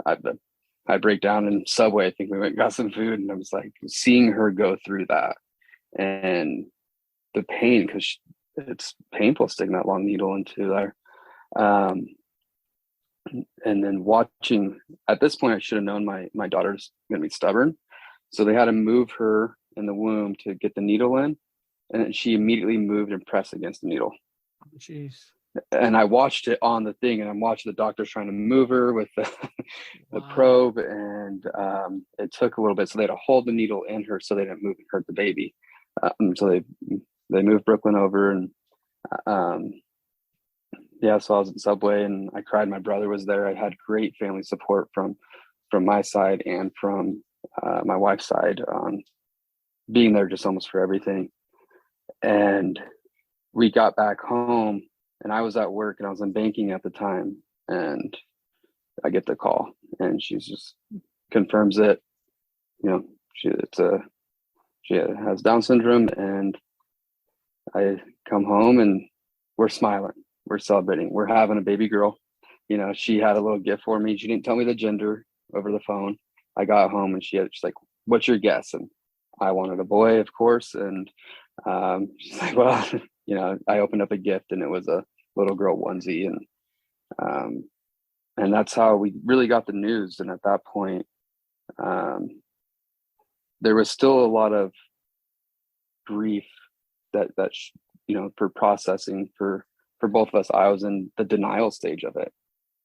I break down in Subway. I think we went and got some food, and I was like, seeing her go through that and the pain, because it's painful sticking that long needle into there. And then watching, at this point, I should have known my daughter's going to be stubborn. So they had to move her in the womb to get the needle in. And then she immediately moved and pressed against the needle. Jeez. And I watched it on the thing, and I'm watching the doctors trying to move her with the probe. And it took a little bit. So they had to hold the needle in her so they didn't move and hurt the baby. So they moved Brooklynn over, and so I was in Subway and I cried. My brother was there. I had great family support from my side and from my wife's side on being there just almost for everything. And we got back home, and I was at work and I was in banking at the time, and I get the call, and she just confirms it. She has Down syndrome, and I come home and we're smiling. We're celebrating. We're having a baby girl. She had a little gift for me. She didn't tell me the gender over the phone. I got home and she's like, what's your guess? And I wanted a boy, of course. And she's like, well, I opened up a gift and it was a little girl onesie. And that's how we really got the news. And at that point, there was still a lot of grief that for processing for both of us. I was in the denial stage of it.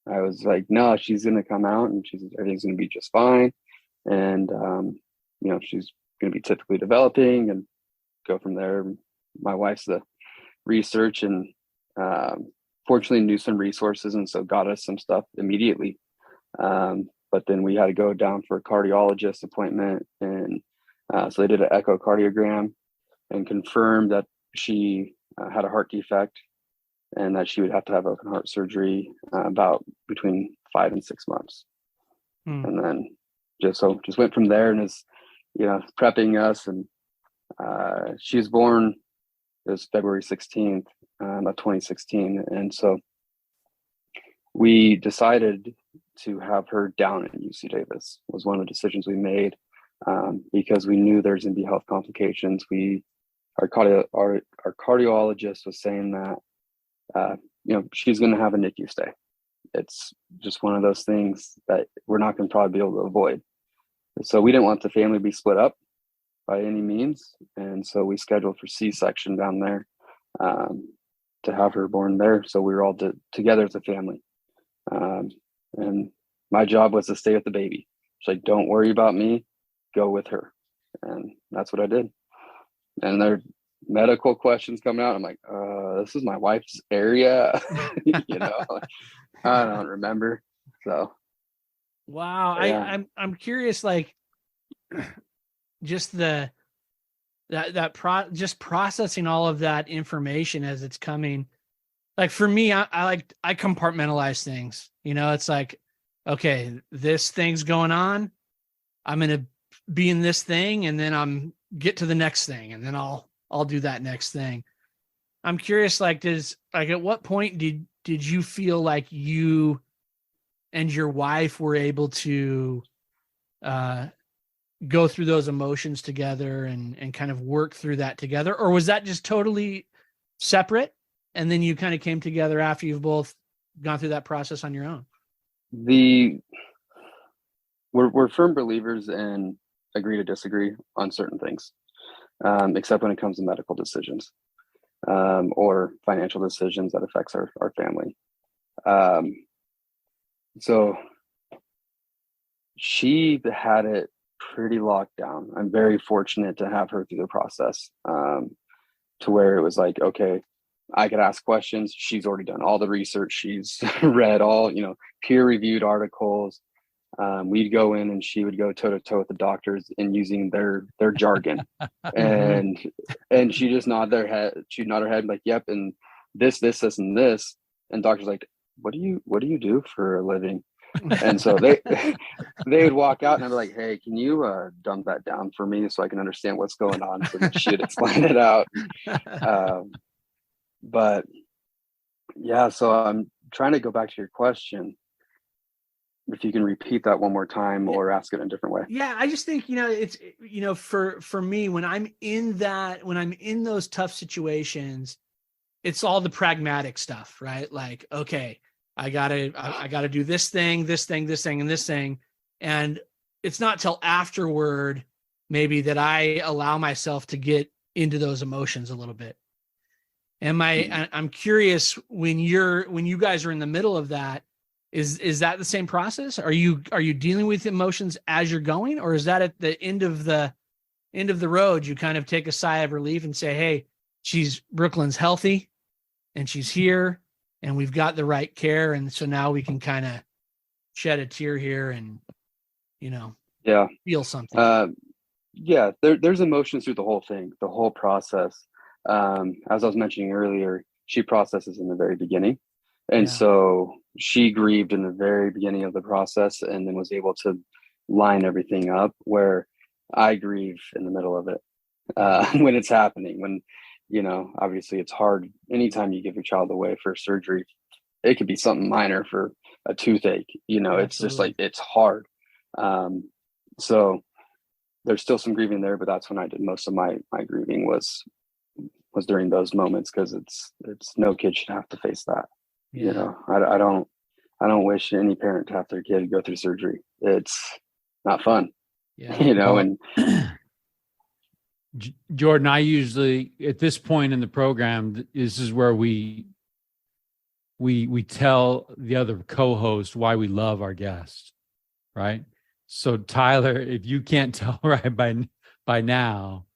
I was like, no, she's going to come out and everything's going to be just fine. And, she's going to be typically developing and go from there. My wife's the research and fortunately knew some resources, and so got us some stuff immediately. But then we had to go down for a cardiologist appointment. And so they did an echocardiogram and confirmed that she had a heart defect and that she would have to have open heart surgery about between 5 and 6 months. And then just went from there and is, prepping us. And she was born, it was February 16th of 2016. And so we decided to have her down at UC Davis was one of the decisions we made because we knew there's going to be health complications. Our cardiologist was saying that, she's going to have a NICU stay. It's just one of those things that we're not going to probably be able to avoid. So we didn't want the family to be split up by any means. And so we scheduled for C-section down there to have her born there. So we were all together as a family. And my job was to stay with the baby. She's like, don't worry about me, go with her. And that's what I did. And there are medical questions coming out. I'm like, this is my wife's area. I don't remember. So. Wow. Yeah. I'm curious, like just just processing all of that information as it's coming. Like for me, I compartmentalize things, it's like, okay, this thing's going on. I'm going to be in this thing and then I'm get to the next thing. And then I'll do that next thing. I'm curious, at what point did you feel like you and your wife were able to go through those emotions together and kind of work through that together? Or was that just totally separate? And then you kind of came together after you've both gone through that process on your own? We're firm believers in agree to disagree on certain things, except when it comes to medical decisions or financial decisions that affects our family. So she had it pretty locked down. I'm very fortunate to have her through the process to where it was like, okay, I could ask questions. She's already done all the research. She's read all, peer-reviewed articles. We'd go in and she would go toe-to-toe with the doctors in using their jargon. and she just nod her head like, yep, and this, and this. And doctors like, what do you do for a living? And so they would walk out and I'd be like, hey, can you dumb that down for me so I can understand what's going on? So that she'd explain it out. But yeah, so I'm trying to go back to your question. If you can repeat that one more time or ask it in a different way. Yeah, I just think, it's, for me, when I'm in those tough situations, it's all the pragmatic stuff, right? Like, okay, I gotta do this thing, and this thing. And it's not till afterward, maybe, that I allow myself to get into those emotions a little bit. I'm curious, when you guys are in the middle of that, is that the same process? Are you dealing with emotions as you're going, or is that at the end of the road, you kind of take a sigh of relief and say, hey, Brooklyn's healthy and she's here and we've got the right care. And so now we can kind of shed a tear here and, feel something. Yeah, there's emotions through the whole thing, the whole process. As I was mentioning earlier, she processes in the very beginning. And so she grieved in the very beginning of the process and then was able to line everything up, where I grieve in the middle of it when it's happening. When, obviously it's hard. Anytime you give your child away for surgery, it could be something minor for a toothache. It's just like, it's hard. So there's still some grieving there, but that's when I did most of my grieving was during those moments, because it's no kid should have to face that. Yeah. You know, I don't wish any parent to have their kid go through surgery. It's not fun. Yeah. You know, and Jordan, I usually at this point in the program, this is where we tell the other co-host why we love our guest, right? So Tyler, if you can't tell right by now,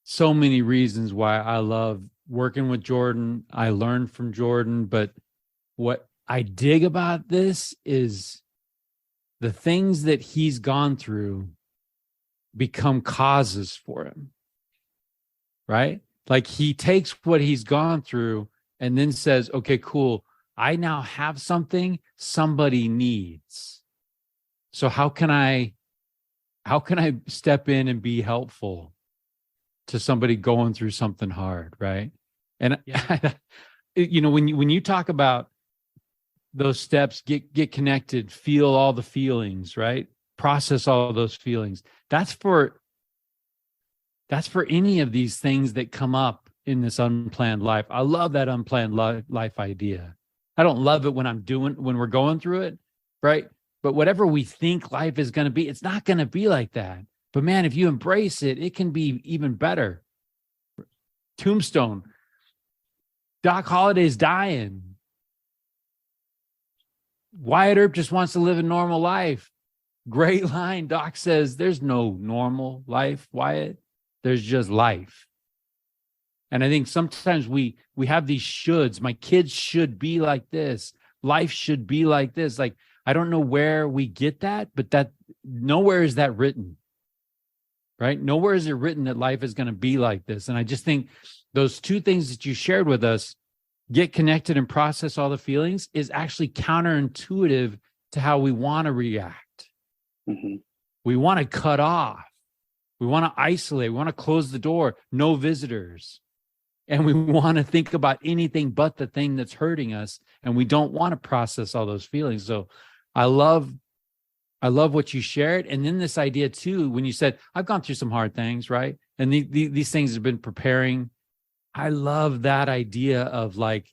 so many reasons why I love working with Jordan. I learned from Jordan, but what I dig about this is the things that he's gone through become causes for him, right? Like he takes what he's gone through and then says, okay, cool. I now have something somebody needs. So how can I step in and be helpful to somebody going through something hard, right? And Yeah. you know, when you talk about those steps, get connected, feel all the feelings, right? Process all those feelings. That's for any of these things that come up in this unplanned life. I love that unplanned life idea. I don't love it when we're going through it, right? But whatever we think life is going to be, it's not going to be like that. But man, if you embrace it, it can be even better. Tombstone. Doc Holliday's dying. Wyatt Earp just wants to live a normal life. Great line. Doc says, there's no normal life, Wyatt. There's just life. And I think sometimes we have these shoulds. My kids should be like this. Life should be like this. Like, I don't know where we get that, but that nowhere is that written, right? Nowhere is it written that life is going to be like this. And I just think those two things that you shared with us, get connected and process all the feelings, is actually counterintuitive to how we want to react. mm-hmm. We want to cut off. We want to isolate. We want to close the door. No visitors. And we want to think about anything but the thing that's hurting us. And we don't want to process all those feelings. So I love what you shared. And then this idea too, when you said, I've gone through some hard things, right? And these things have been preparing. I love that idea of like,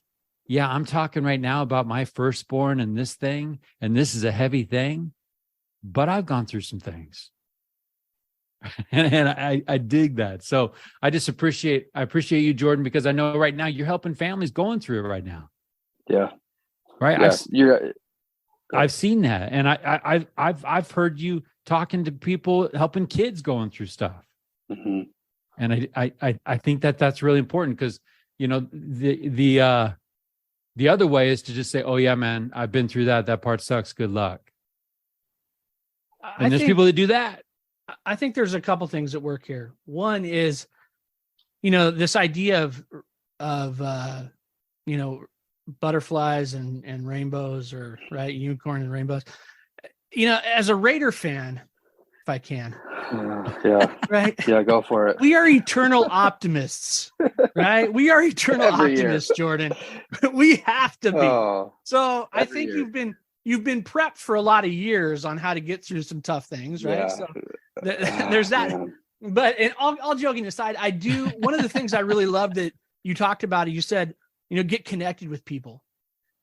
yeah, I'm talking right now about my firstborn and this thing, and this is a heavy thing, but I've gone through some things. and I dig that. So I appreciate you, Jordan, because I know right now you're helping families going through it right now. Yeah. Right. Yeah, I've seen that. And I've heard you talking to people, helping kids going through stuff. Mm-hmm. And I think that's really important, because, you know, the other way is to just say, oh yeah, man, I've been through that. That part sucks. Good luck. And there's people that do that. I think there's a couple things that work here. One is, you know, this idea of you know, butterflies and rainbows, or right, unicorn and rainbows. You know, as a Raider fan, if I can. Yeah. Right. Yeah, go for it. We are eternal optimists, right? We are eternal optimists, Jordan. We have to be. Oh, so I think you've been prepped for a lot of years on how to get through some tough things, right? Yeah. So there's that. Man. But all joking aside, one of the things I really love that you talked about, you said, you know, get connected with people.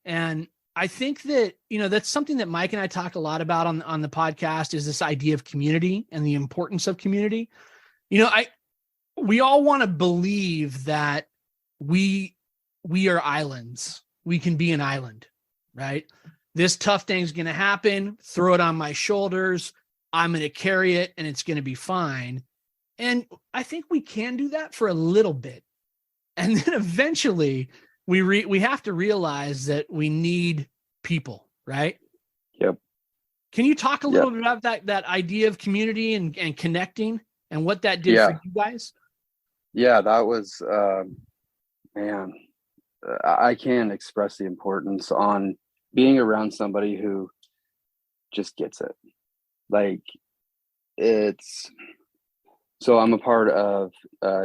And I think that, you know, that's something that Mike and I talk a lot about on the podcast, is this idea of community and the importance of community. You know, we all want to believe that we are islands. We can be an island, right? This tough thing's going to happen. Throw it on my shoulders. I'm going to carry it and it's going to be fine. And I think we can do that for a little bit. And then eventually we have to realize that we need people, right? Yep. Can you talk a little bit about that idea of community and connecting and what that did for you guys? Yeah, that was, man, I can't express the importance on being around somebody who just gets it. Like, so I'm a part of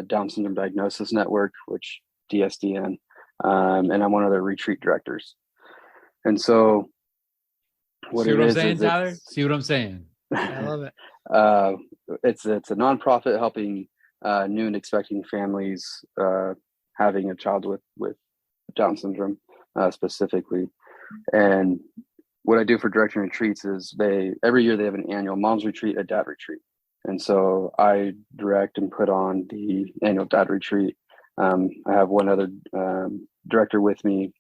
Down Syndrome Diagnosis Network, which DSDN, and I'm one of the retreat directors. And so See what I'm saying, Tyler? See what I'm saying? I love it. It's a nonprofit helping new and expecting families having a child with Down syndrome specifically. And what I do for directing retreats is every year they have an annual mom's retreat, a dad retreat. And so I direct and put on the annual dad retreat. I have one other director with me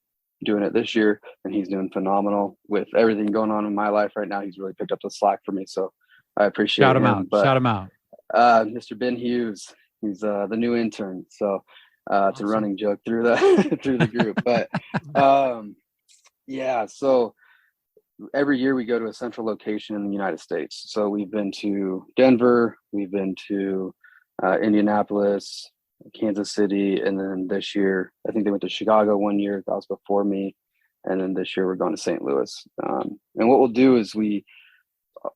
doing it this year, and he's doing phenomenal with everything going on in my life right now. He's really picked up the slack for me. So I appreciate Shout him. Shout him out. Mr. Ben Hughes, he's the new intern. So it's a running joke through the group. But yeah, so every year we go to a central location in the United States. So we've been to Denver, we've been to Indianapolis, Kansas City, and then this year, I think they went to Chicago one year. That was before me. And then this year we're going to St. Louis. And what we'll do is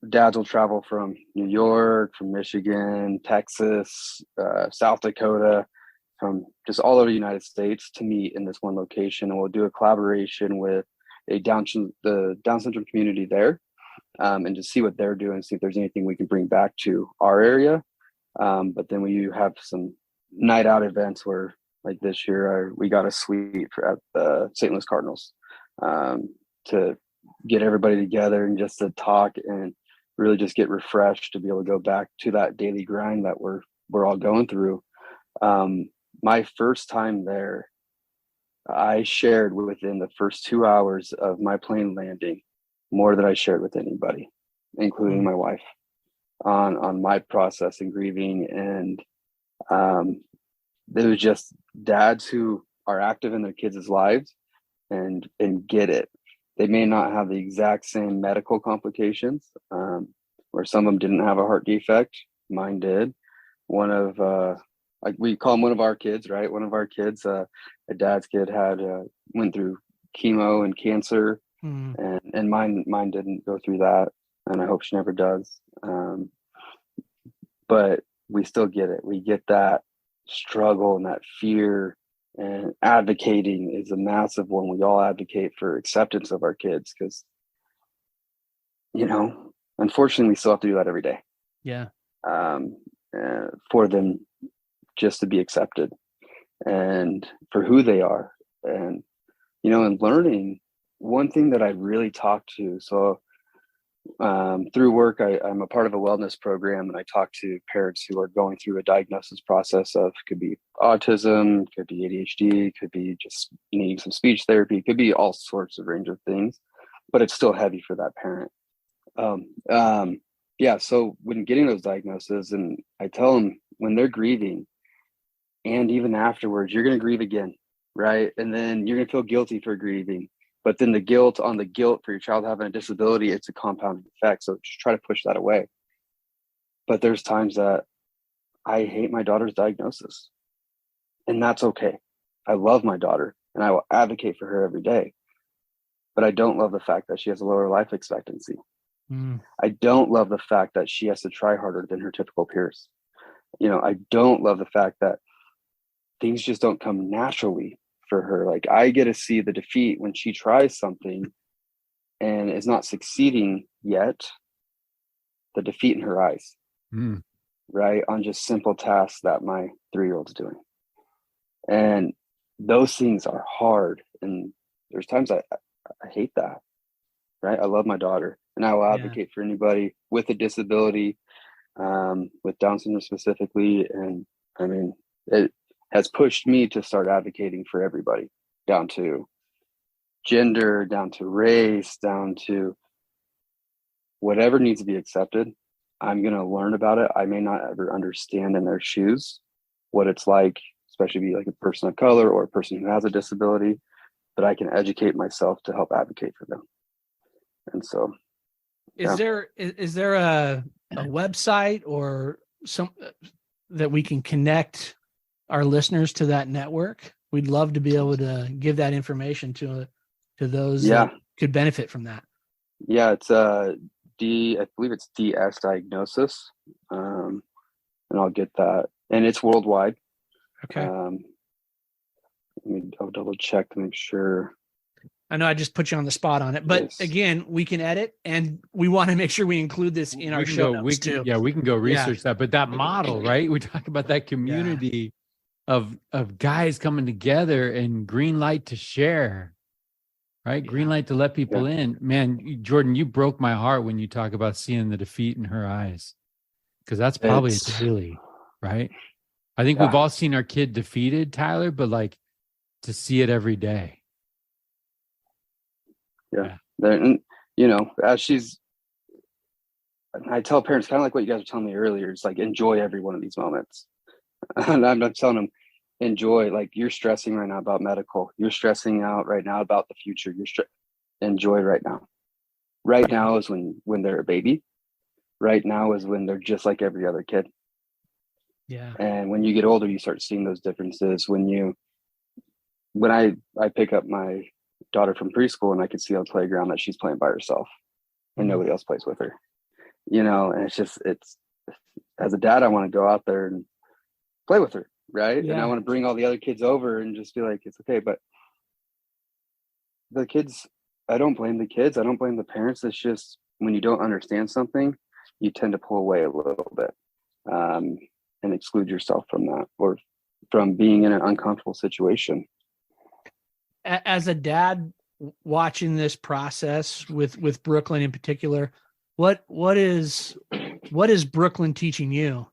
dads will travel from New York, from Michigan, Texas, South Dakota, from just all over the United States to meet in this one location. And we'll do a collaboration with the Down syndrome community there, and just see what they're doing, see if there's anything we can bring back to our area. But then we have some night out events where, like this year, we got a suite at the St. Louis Cardinals to get everybody together and just to talk and really just get refreshed to be able to go back to that daily grind that we're all going through. My first time there, I shared within the first 2 hours of my plane landing more than I shared with anybody, including my wife, on my process and grieving. And there was just dads who are active in their kids' lives and get it. They may not have the exact same medical complications, where some of them didn't have a heart defect. Mine did. One of like we call him one of our kids, right? One of our kids, a dad's kid went through chemo and cancer, and mine didn't go through that, and I hope she never does. But we still get it. We get that struggle and that fear, and advocating is a massive one. We all advocate for acceptance of our kids because, unfortunately, we still have to do that every day. Yeah. For them just to be accepted and for who they are. And, and learning, one thing that I really talk to, so through work, I'm a part of a wellness program, and I talk to parents who are going through a diagnosis process of, could be autism, could be ADHD, could be just needing some speech therapy, could be all sorts of range of things, but it's still heavy for that parent. Yeah. So when getting those diagnoses, and I tell them when they're grieving, and even afterwards, you're going to grieve again, right? And then you're going to feel guilty for grieving. But then the guilt on the guilt for your child having a disability, it's a compounding effect. So just try to push that away. But there's times that I hate my daughter's diagnosis, and that's okay. I love my daughter, and I will advocate for her every day. But I don't love the fact that she has a lower life expectancy. I don't love the fact that she has to try harder than her typical peers. I don't love the fact that things just don't come naturally for her. Like, I get to see the defeat when she tries something and is not succeeding yet, the defeat in her eyes, right? On just simple tasks that my 3-year-old's doing. And those things are hard. And there's times I hate that, right? I love my daughter, and I will advocate for anybody with a disability, with Down syndrome specifically. And I mean, it has pushed me to start advocating for everybody, down to gender, down to race, down to whatever needs to be accepted. I'm going to learn about it. I may not ever understand in their shoes what it's like, especially be like a person of color or a person who has a disability, but I can educate myself to help advocate for them. And so, is there a website or some that we can connect our listeners to that network? We'd love to be able to give that information to those that could benefit from that. Yeah, it's I believe it's DS Diagnosis, and I'll get that, and it's worldwide. Okay. I'll double check to make sure. I know I just put you on the spot on it, but Yes. again, we can edit, and we want to make sure we include this in our show notes too. Yeah, we can go research that. But that model, right? We talk about that community of guys coming together and green light to share, right? Green light to let people in. Man, Jordan, you broke my heart when you talk about seeing the defeat in her eyes, because that's probably daily, right? I think we've all seen our kid defeated, Tyler, but like to see it every day. Yeah. And, you know, I tell parents kind of like what you guys were telling me earlier. It's like, enjoy every one of these moments. And I'm not telling them, enjoy, like you're stressing right now about medical. You're stressing out right now about the future. Enjoy right now. Right now is when they're a baby. Right now is when they're just like every other kid. Yeah. And when you get older, you start seeing those differences. When I pick up my daughter from preschool and I can see on the playground that she's playing by herself and nobody else plays with her, you know, and it's as a dad, I want to go out there and play with her. Right. Yeah. And I want to bring all the other kids over and just be like, it's okay. But the kids, I don't blame the kids. I don't blame the parents. It's just when you don't understand something, you tend to pull away a little bit and exclude yourself from that or from being in an uncomfortable situation. As a dad watching this process with Brooklynn in particular, what is Brooklynn teaching you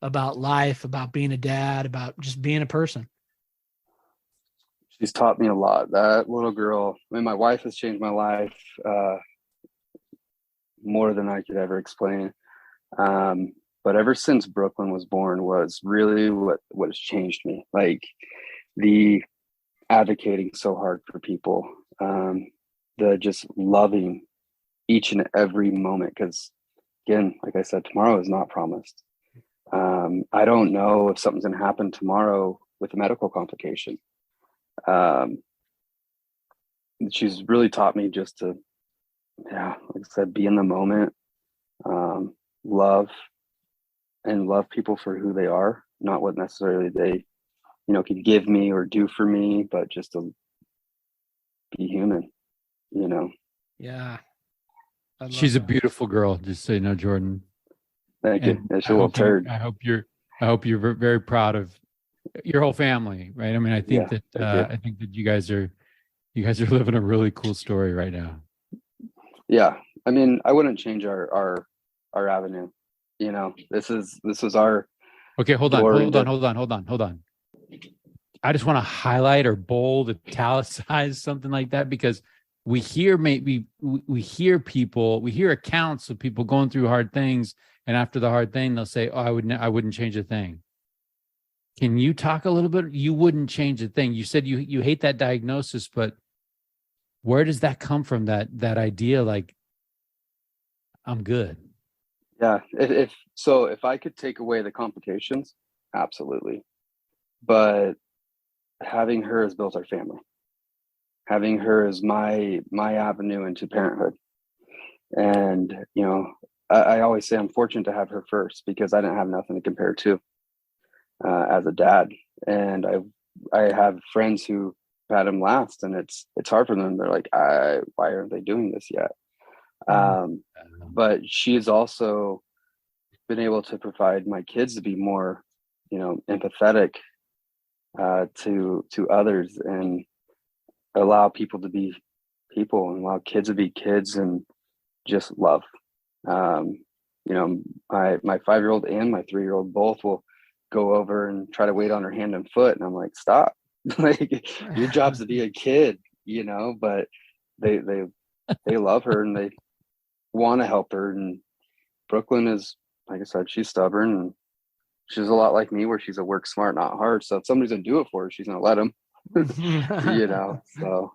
about life, about being a dad, about just being a person? She's taught me a lot. That little girl, I mean, my wife has changed my life more than I could ever explain. But ever since Brooklynn was born was really what has changed me. Like the advocating so hard for people, the just loving each and every moment. Because again, like I said, tomorrow is not promised. I don't know if something's going to happen tomorrow with a medical complication. She's really taught me just to, like I said, be in the moment, love people for who they are, not what necessarily they, you know, could give me or do for me, but just to be human, you know? Yeah. She's a beautiful girl, just so you know, Jordan. Thank you. It's a little turd. I hope you're very proud of your whole family, right? I mean, I think that you guys are living a really cool story right now. Yeah. I mean, I wouldn't change our avenue. You know, this was our. Okay. Hold on. I just want to highlight or bold, italicize something like that, because we hear accounts of people going through hard things, and after the hard thing, they'll say, "Oh, I wouldn't change a thing." Can you talk a little bit? You wouldn't change a thing. You said you hate that diagnosis, but where does that come from? That idea, like, I'm good. Yeah. If I could take away the complications, absolutely. But having her has built our family. Having her is my avenue into parenthood. And, you know, I always say I'm fortunate to have her first because I didn't have nothing to compare to as a dad. And I have friends who had him last, and it's hard for them. They're like, why aren't they doing this yet? But she has also been able to provide my kids to be more, you know, empathetic to others, and allow people to be people, and allow kids to be kids, and just love. You know, my 5-year-old and my 3-year-old both will go over and try to wait on her hand and foot, and I'm like, stop. Like, your job's to be a kid, you know. But they love her and they want to help her. And Brooklynn is, like I said, she's stubborn, and she's a lot like me, where she's a work smart, not hard. So if somebody's gonna do it for her, she's gonna let them. You know. So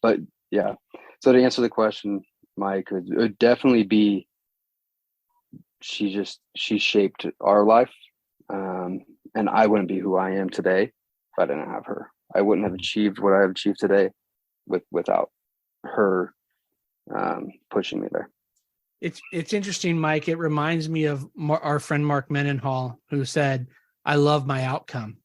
but yeah, so to answer the question, Mike, it would definitely be she shaped our life, and I wouldn't be who I am today if I didn't have her. I wouldn't have achieved what I've achieved today without her pushing me there. It's interesting, Mike. It reminds me of our friend Mark Mendenhall, who said, "I love my outcome."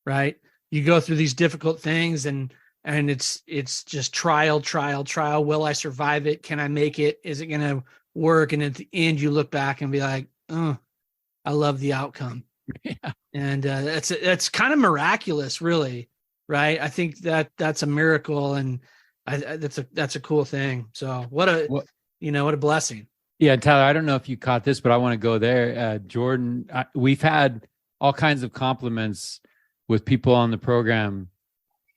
Right? You go through these difficult things, and and it's just trial. Will I survive it? Can I make it? Is it going to work? And at the end, you look back and be like, oh, I love the outcome. Yeah. And that's kind of miraculous, really, right? I think that's a miracle, and that's a cool thing. So what a blessing. Yeah, Tyler, I don't know if you caught this, but I want to go there. Jordan, we've had all kinds of compliments with people on the program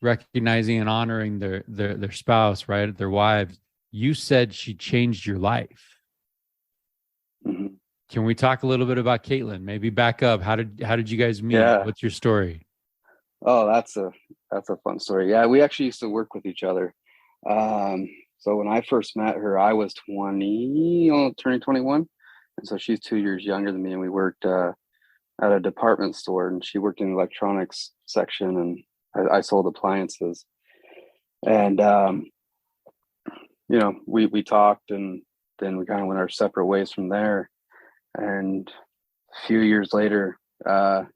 recognizing and honoring their spouse, right? Their wives. You said she changed your life. Mm-hmm. Can we talk a little bit about Caitlin? Maybe back up. How did you guys meet? Yeah. What's your story? Oh, that's a fun story. Yeah, we actually used to work with each other. So when I first met her, I was 20, turning 21. And so she's 2 years younger than me. And we worked at a department store, and she worked in the electronics section, and I sold appliances. And, we talked, and then we kind of went our separate ways from there. And a few years later, I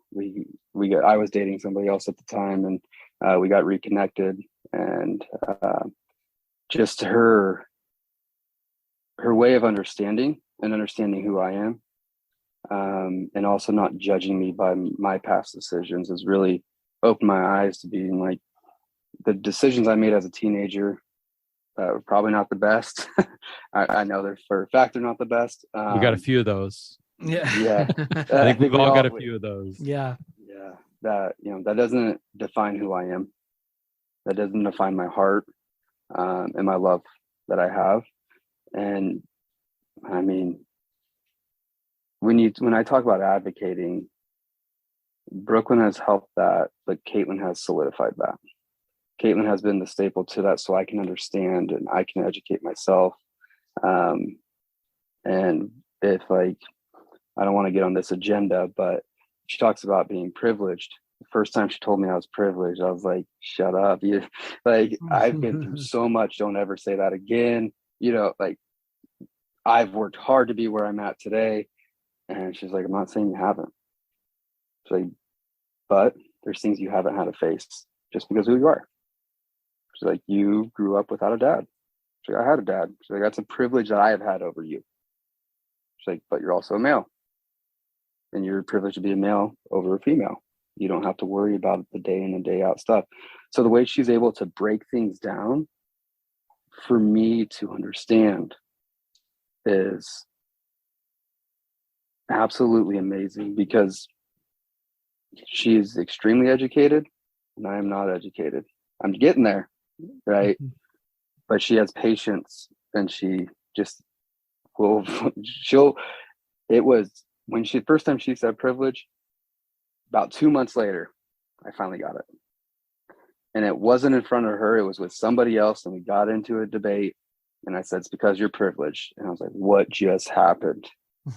was dating somebody else at the time, and we got reconnected, and just her way of understanding who I am, and also not judging me by my past decisions has really opened my eyes to being like, the decisions I made as a teenager were probably not the best. I know they're for a fact they're not the best. We got a few of those. Yeah. I think we've all got a few of those. Yeah. That doesn't define who I am. That doesn't define my heart, and my love that I have. And I mean, when I talk about advocating, Brooklynn has helped that, but Caitlin has solidified that. Caitlin has been the staple to that, so I can understand and I can educate myself. And if I don't want to get on this agenda, but she talks about being privileged. The first time she told me I was privileged, I was like, shut up. I've been through so much. Don't ever say that again. I've worked hard to be where I'm at today. And she's like, I'm not saying you haven't. She's like, but there's things you haven't had to face just because of who you are. She's like, you grew up without a dad. She's like, I had a dad. She's like, that's a privilege that I have had over you. She's like, but you're also a male. And you're privileged to be a male over a female. You don't have to worry about the day in and day out stuff. So the way she's able to break things down for me to understand is absolutely amazing, because she is extremely educated and I am not educated. I'm getting there, right? But she has patience, and she just will. It was when first time she said privilege, about 2 months later, I finally got it. And it wasn't in front of her, it was with somebody else, and we got into a debate, and I said, it's because you're privileged. And I was like, what just happened?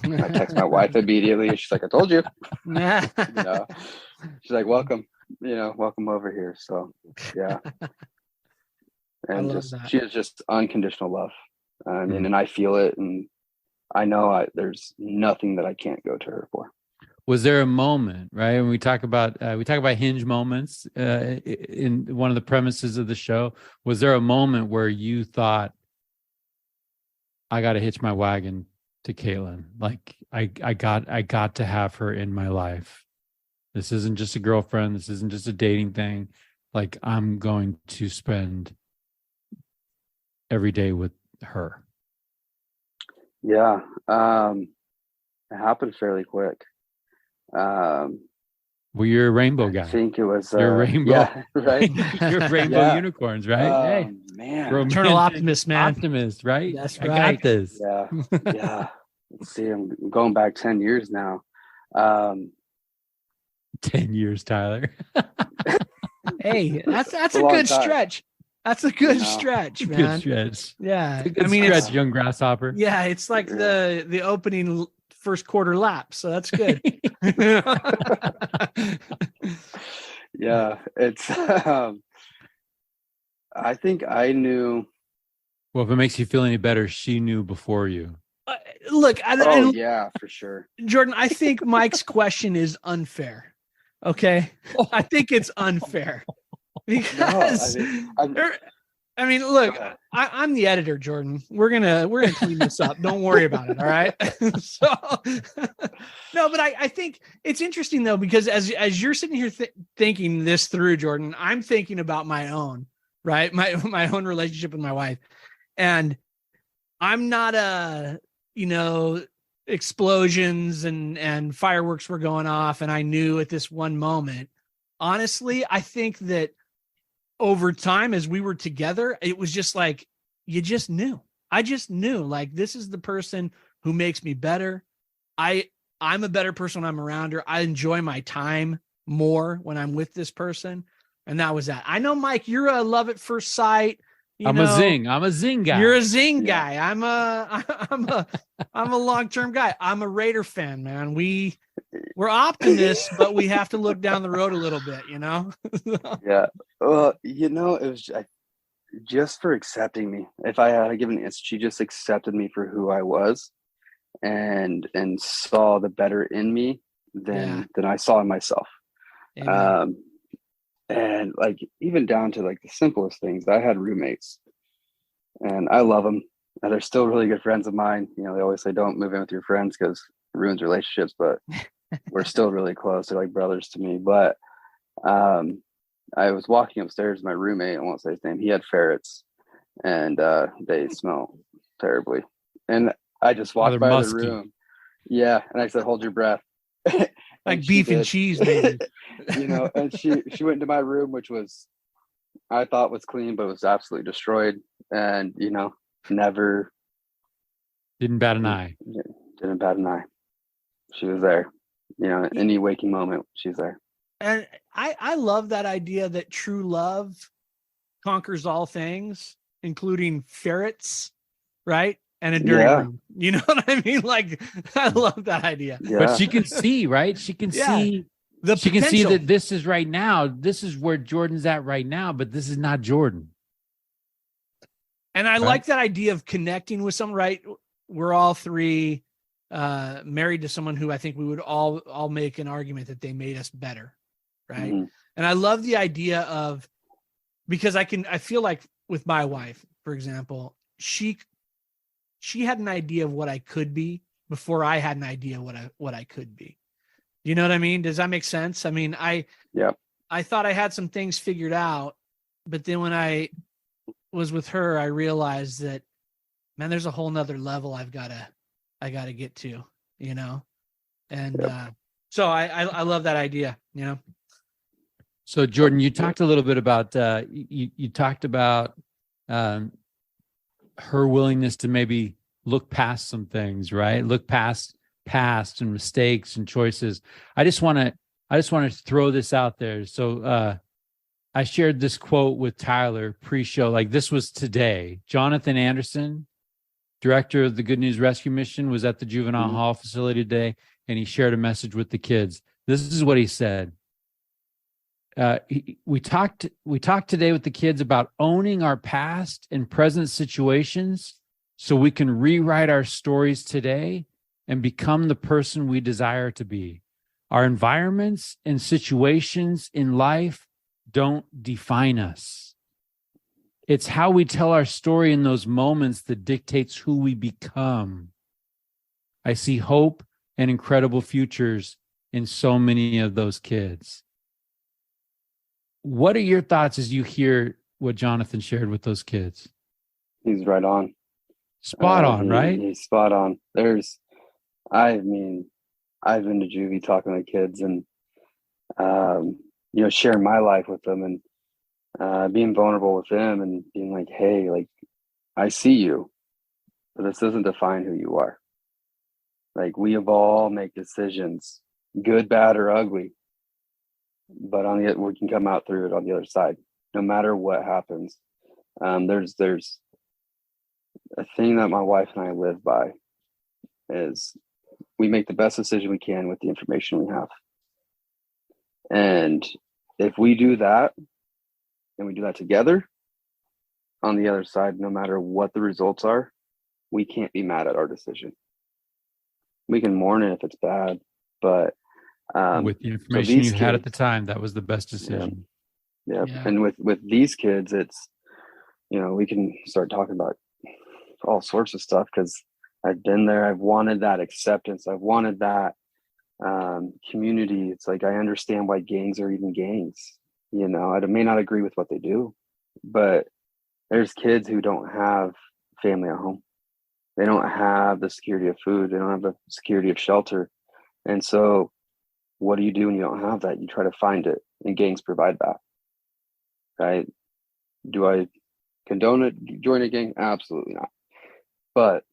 And I text my wife immediately, and she's like, I told you. She's like, welcome over here. So yeah. And she is just unconditional love. I mean, and I feel it, and I know there's nothing that I can't go to her for. Was there a moment, right? When we talk about hinge moments in one of the premises of the show, was there a moment where you thought, I got to hitch my wagon to Caitlin? Like I got to have her in my life. This isn't just a girlfriend. This isn't just a dating thing. Like, I'm going to spend every day with her. Yeah. It happened fairly quick. Well, you're a rainbow guy. I think it was you're a rainbow, yeah, right? You're rainbow unicorns, right? Hey, man, eternal optimist, man. Optimist, right? That's I right. got this. Yeah. Let's see, I'm going back 10 years now. 10 years, Tyler. Hey, that's a good stretch. That's a good stretch, man. Good stretch. Yeah. Good stretch, young grasshopper. Yeah, it's like the opening first quarter lap, so that's good. Yeah, it's I think I knew. Well, if it makes you feel any better, she knew before you. Look, yeah, for sure. Jordan, I think Mike's question is unfair. Okay. I think it's unfair. because I mean, look, I'm the editor, Jordan. We're gonna clean this up. Don't worry about it. All right. So, no, but I think it's interesting though, because as you're sitting here thinking this through, Jordan, I'm thinking about my own, right? My own relationship with my wife, and I'm not explosions and fireworks were going off, and I knew at this one moment. Honestly, I think that over time, as we were together, it was just like, you just knew. I just knew, like, this is the person who makes me better. I'm a better person when I'm around her. I enjoy my time more when I'm with this person. And that was that. I know, Mike, you're a love at first sight. I'm a zing guy. You're a zing guy. I'm a long-term guy. I'm a Raider fan, man. We're optimists, but we have to look down the road a little bit, Yeah. Well, it was just for accepting me. If I had given an answer, she just accepted me for who I was and saw the better in me than I saw in myself. Amen. And like, even down to like the simplest things, I had roommates and I love them. And they're still really good friends of mine. They always say, don't move in with your friends because it ruins relationships, but we're still really close. They're like brothers to me. But I was walking upstairs, my roommate, I won't say his name, he had ferrets and they smell terribly. And I just walked by musky. The room. Yeah. And I said, hold your breath. Like beef and cheese, baby. And she went into my room, which was, I thought was clean, but it was absolutely destroyed. And, never. Didn't bat an eye. Didn't bat an eye. She was there. Any waking moment, she's there. And I love that idea that true love conquers all things, including ferrets, right? And a dirty room. You know what I mean? Like, I love that idea. Yeah. But she can see, right? She can see. She can see that this is right now. This is where Jordan's at right now, but this is not Jordan. And I like that idea of connecting with someone, right? We're all three married to someone who I think we would all make an argument that they made us better, right? Mm-hmm. And I love the idea of, because I feel like with my wife, for example, she had an idea of what I could be before I had an idea what I could be. You know what I mean? Does that make sense? I mean, I thought I had some things figured out, but then when I was with her, I realized that, man, there's a whole nother level I gotta get to, and so I love that idea, So Jordan, you talked a little bit about you talked about her willingness to maybe look past some things, right? Look past past and mistakes and choices. I just want to throw this out there. So I shared this quote with Tyler pre-show, like this was today. Jonathan Anderson, director of the Good News Rescue Mission, was at the juvenile hall facility today, and he shared a message with the kids. This is what he said. We talked today with the kids about owning our past and present situations so we can rewrite our stories today and become the person we desire to be. Our environments and situations in life don't define us. It's how we tell our story in those moments that dictates who we become. I see hope and incredible futures in so many of those kids. What are your thoughts as you hear what Jonathan shared with those kids? He's right on. Spot on, right? He's spot on. I've been to juvie talking to kids and, sharing my life with them and being vulnerable with them and being like, hey, like, I see you, but this doesn't define who you are. Like, we have all make decisions, good, bad, or ugly. But we can come out through it on the other side, no matter what happens. There's a thing that my wife and I live by is we make the best decision we can with the information we have. And if we do that, and we do that together, on the other side, no matter what the results are, we can't be mad at our decision. We can mourn it if it's bad, but with the information you had at the time, that was the best decision. Yeah. Yeah. And with these kids, it's, we can start talking about all sorts of stuff, because I've been there. I've wanted that acceptance. I've wanted that community. It's like, I understand why gangs are even gangs. I may not agree with what they do, but there's kids who don't have family at home. They don't have the security of food. They don't have the security of shelter. And so what do you do when you don't have that? You try to find it, and gangs provide that. Right? Do I condone it? Join a gang? Absolutely not. But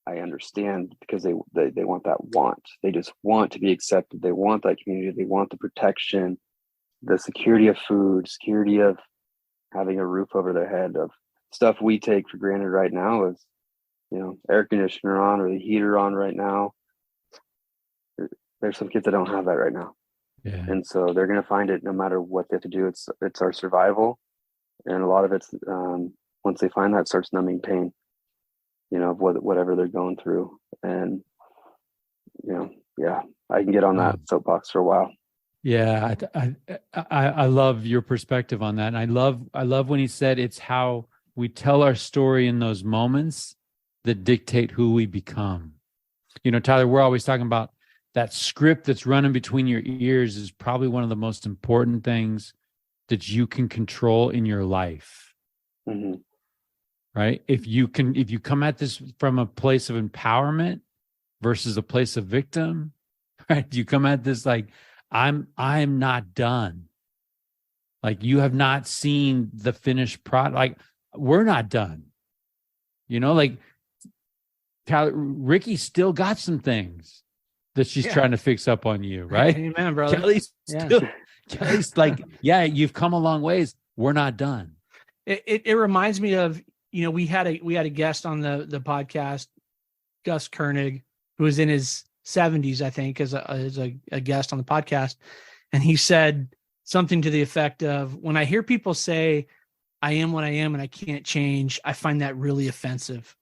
I understand, because they want that want. They just want to be accepted. They want that community. They want the protection, the security of food, security of having a roof over their head, of stuff we take for granted right now, is, air conditioner on or the heater on right now. There's some kids that don't have that right now. Yeah. And so they're going to find it no matter what they have to do. It's our survival. And a lot of it's, once they find that, it starts numbing pain, of whatever they're going through. And, yeah, I can get on that soapbox for a while. Yeah. I love your perspective on that. And I love when he said it's how we tell our story in those moments that dictate who we become. Tyler, we're always talking about that script that's running between your ears is probably one of the most important things that you can control in your life. Mm-hmm. Right? If you come at this from a place of empowerment versus a place of victim, right? You come at this like, I'm not done. Like, you have not seen the finished product. Like, we're not done. Like, Tyler, Ricky still got some things that she's trying to fix up on you, right? Amen, brother. Kelly's like, yeah, you've come a long ways. We're not done. It reminds me of, we had a guest on the podcast, Gus Koenig, who was in his 70s, I think, as a guest on the podcast. And he said something to the effect of, when I hear people say, I am what I am and I can't change, I find that really offensive.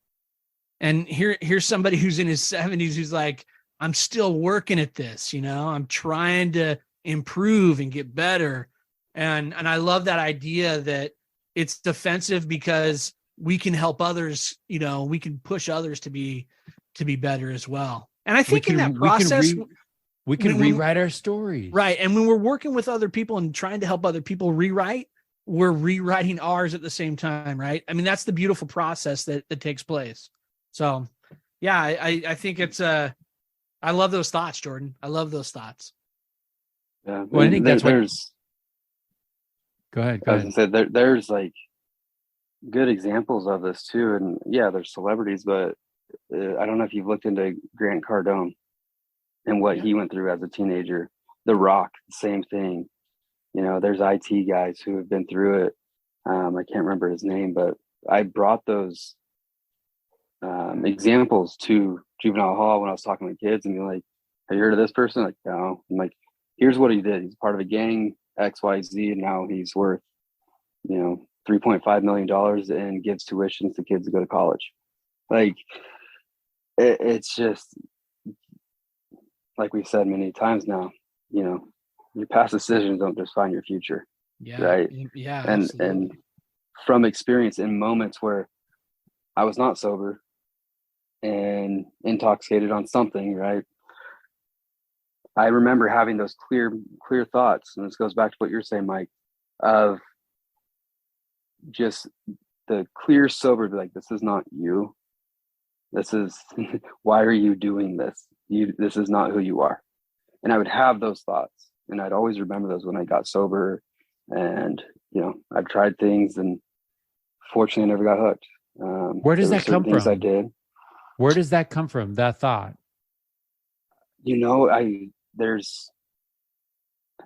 And here's somebody who's in his 70s who's like, I'm still working at this, I'm trying to improve and get better. And I love that idea that it's defensive because we can help others, we can push others to be better as well. And I think in that process, we can rewrite our stories. Right. And when we're working with other people and trying to help other people rewrite, we're rewriting ours at the same time. Right. I mean, that's the beautiful process that takes place. So yeah, I think it's I love those thoughts, Jordan. I love those thoughts. Yeah. Well, I think that's there's. Go ahead. I was gonna say there's like good examples of this too, and yeah, there's celebrities, but I don't know if you've looked into Grant Cardone and what he went through as a teenager. The Rock, same thing. There's IT guys who have been through it. I can't remember his name, but I brought those examples to juvenile hall when I was talking to kids, and be like, have you heard of this person? Like, no. I'm like, here's what he did. He's part of a gang, XYZ, and now he's worth, $3.5 million and gives tuitions to kids to go to college. Like, it's just, like we said many times now, your past decisions don't define your future. Yeah. Right. Yeah. And from experience, in moments where I was not sober and intoxicated on something, right, I remember having those clear thoughts, and this goes back to what you're saying, Mike, of just the clear sober, like, this is not you. This is why are you doing this? This is not who you are. And I would have those thoughts, and I'd always remember those when I got sober. And I've tried things, and fortunately, I never got hooked. Where does that come from? I did. Where does that come from? That thought? I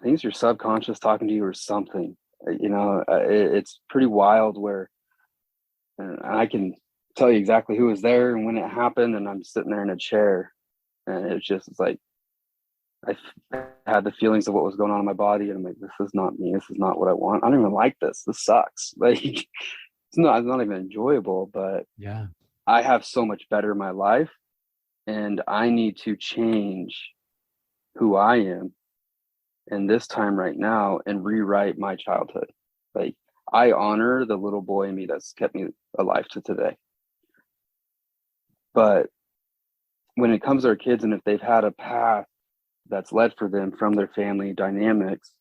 think it's your subconscious talking to you or something. It's pretty wild, where I can tell you exactly who was there and when it happened, and I'm sitting there in a chair, and it's like I had the feelings of what was going on in my body, and I'm like, this is not me. This is not what I want. I don't even like this. This sucks. Like, it's not even enjoyable, but yeah, I have so much better in my life, and I need to change who I am in this time right now and rewrite my childhood. Like, I honor the little boy in me that's kept me alive to today. But when it comes to our kids, and if they've had a path that's led for them from their family dynamics,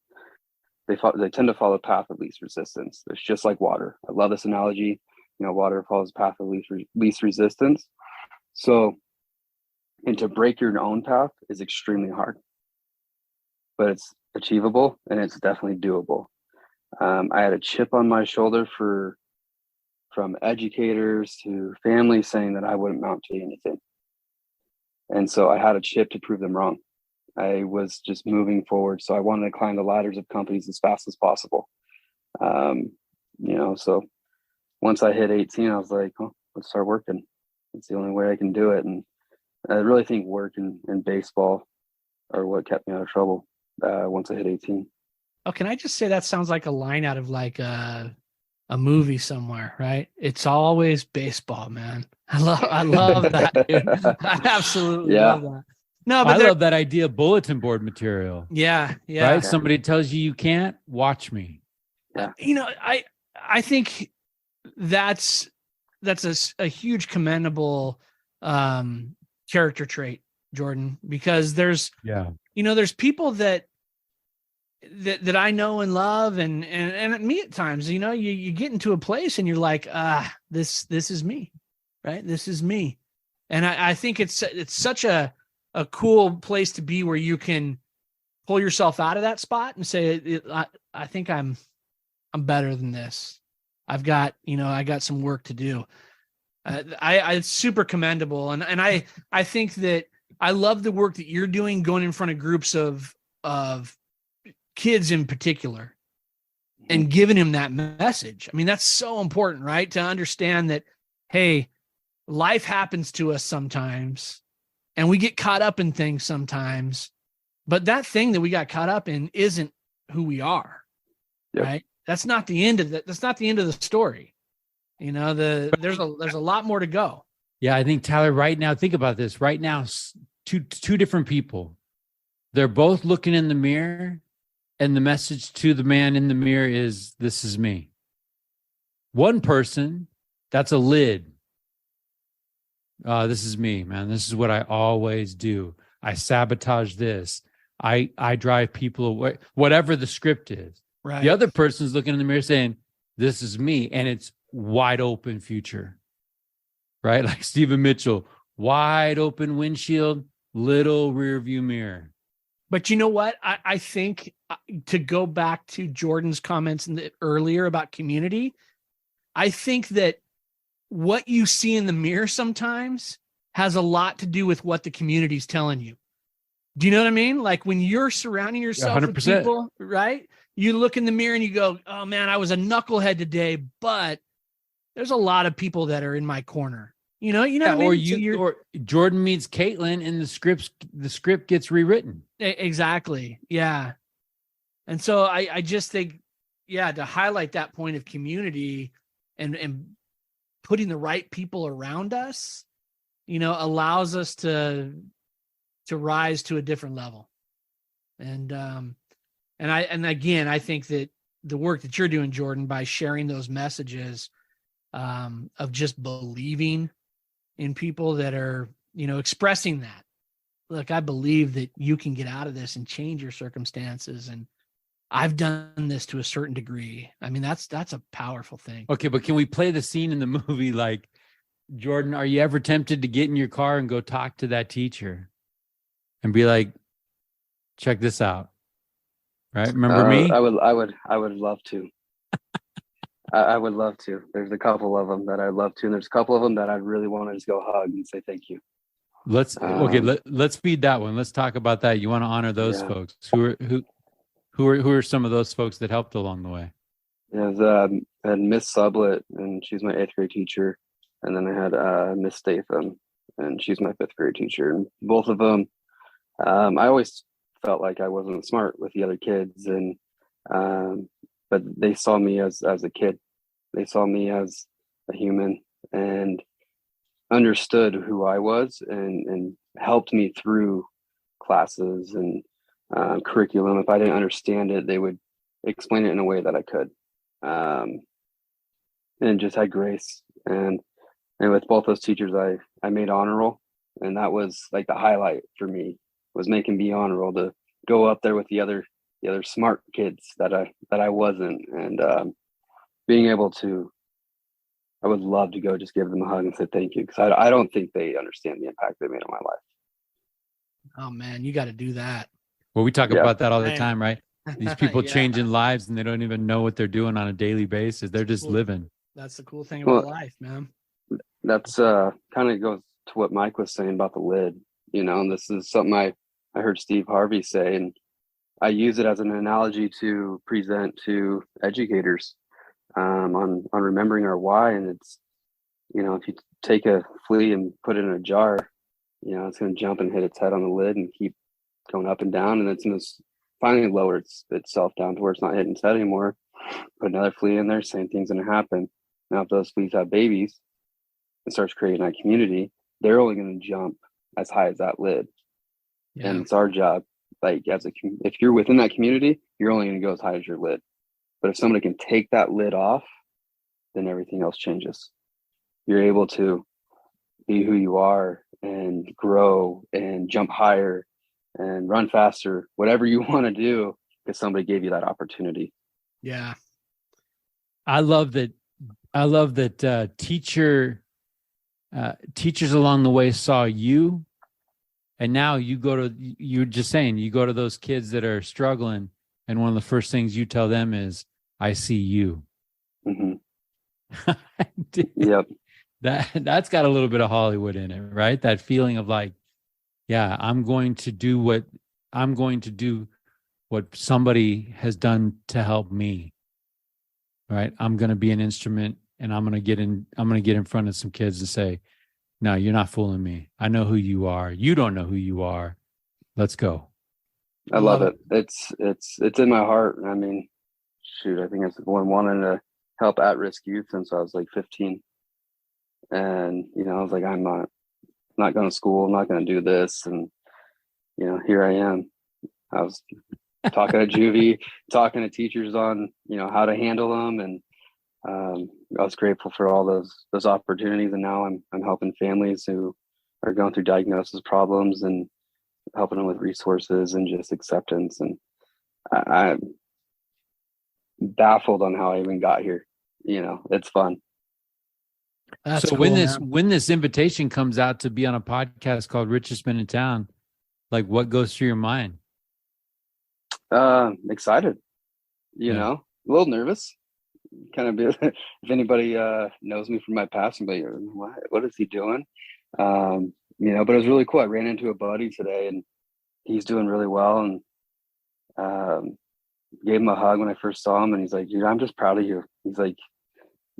they tend to follow the path of least resistance. It's just like water. I love this analogy. Water follows the path of least resistance. So, and to break your own path is extremely hard, but it's achievable and it's definitely doable. I had a chip on my shoulder from educators to family saying that I wouldn't amount to anything. And so I had a chip to prove them wrong. I was just moving forward. So I wanted to climb the ladders of companies as fast as possible. So once I hit 18, I was like, oh, let's start working. It's the only way I can do it. And I really think work and baseball are what kept me out of trouble once I hit 18. Oh, can I just say that sounds like a line out of like a movie somewhere, right? It's always baseball, man. I love that, dude. I absolutely love that. No, but I love that idea of bulletin board material. Yeah. Right? Somebody tells you can't, watch me. Yeah. I think that's a huge commendable character trait, Jordan, because there's people that I know and love and me at times, you get into a place and you're like, this is me, right? This is me. And I think it's such a cool place to be where you can pull yourself out of that spot and say, I think I'm better than this. I've got, I got some work to do. It's super commendable. And I think that I love the work that you're doing, going in front of groups of kids in particular and giving him that message. I mean, that's so important, right? To understand that, hey, life happens to us sometimes and we get caught up in things sometimes, but that thing that we got caught up in isn't who we are, right? That's not the end of That's not the end of the story. There's a lot more to go. Yeah. I think, Tyler, right now, think about this right now, two different people, they're both looking in the mirror. And the message to the man in the mirror is, this is me. One person, that's a lid. This is me, man. This is what I always do. I sabotage this. I drive people away, whatever the script is. Right. The other person's looking in the mirror saying, this is me. And it's wide open future, right? Like Stephen Mitchell, wide open windshield, little rear view mirror. But you know what? I think to go back to Jordan's comments earlier about community, I think that what you see in the mirror sometimes has a lot to do with what the community's telling you. Do you know what I mean? Like when you're surrounding yourself 100%. with people, right? You look in the mirror and you go, oh man, I was a knucklehead today, but there's a lot of people that are in my corner. You know what I mean? Or Jordan meets Caitlin and the script gets rewritten. Exactly. Yeah. And so I just think, to highlight that point of community and putting the right people around us, allows us to rise to a different level. And again, I think that the work that you're doing, Jordan, by sharing those messages of just believing in people that are, expressing that, look, I believe that you can get out of this and change your circumstances. And I've done this to a certain degree. I mean, that's a powerful thing. Okay. But can we play the scene in the movie? Like, Jordan, are you ever tempted to get in your car and go talk to that teacher and be like, check this out? Right. Remember me? I would love to. I would love to. There's a couple of them that I'd love to, and there's a couple of them that I really want to just go hug and say thank you. Let's feed that one. Let's talk about that. You want to honor those folks. Who are some of those folks that helped along the way? I had Miss Sublett, and she's my 8th grade teacher, and then I had Miss Statham, and she's my 5th grade teacher. And both of them, I always felt like I wasn't smart with the other kids, and but they saw me as a kid. They saw me as a human and understood who I was and helped me through classes and curriculum. If I didn't understand it, they would explain it in a way that I could, and just had grace. And with both those teachers, I made honor roll, and that was like the highlight for me, was making me honor roll, to go up there with the other smart kids that I wasn't, and being able to, I would love to go just give them a hug and say thank you, because I don't think they understand the impact they made on my life. Oh man, you got to do that. Well, we talk about that all the Man. time, right? These people Yeah. changing lives and they don't even know what they're doing on a daily basis. They're just Well, living. That's the cool thing about Well, life, man. That's kind of goes to what Mike was saying about the lid, and this is something I heard Steve Harvey say, and I use it as an analogy to present to educators on remembering our why. And it's, if you take a flea and put it in a jar, it's going to jump and hit its head on the lid and keep going up and down, and it's going to finally lower itself down to where it's not hitting its head anymore. Put another flea in there, same thing's going to happen. Now, if those fleas have babies and starts creating that community, they're only going to jump as high as that lid. Yeah. And it's our job, like if you're within that community, you're only going to go as high as your lid. But if somebody can take that lid off, then everything else changes. You're able to be who you are and grow and jump higher and run faster, whatever you want to do, because somebody gave you that opportunity. Yeah. I love that teachers along the way saw you, and now you were just saying, you go to those kids that are struggling, and one of the first things you tell them is, I see you. Mm-hmm. Yep. That's got a little bit of Hollywood in it, right? That feeling of like, yeah, I'm going to do what somebody has done to help me. Right? I'm going to be an instrument, and I'm going to get in front of some kids and say, no, you're not fooling me. I know who you are. You don't know who you are. Let's go. I love it. It's in my heart. I mean, shoot, I think I've been wanting to help at-risk youth since I was like 15. And, I was like, I'm not going to school. I'm not going to do this. And, here I am. I was talking to juvie, talking to teachers on, how to handle them. And I was grateful for all those opportunities. And now I'm helping families who are going through diagnosis problems and helping them with resources and just acceptance. And I'm baffled on how I even got here. It's fun. That's so cool, when this invitation comes out to be on a podcast called Richest Men in Town, like what goes through your mind? Excited, a little nervous, kind of if anybody knows me from my past, and be like, what is he doing? But it was really cool. I ran into a buddy today, and he's doing really well, and gave him a hug when I first saw him, and he's like, dude, I'm just proud of you. He's like,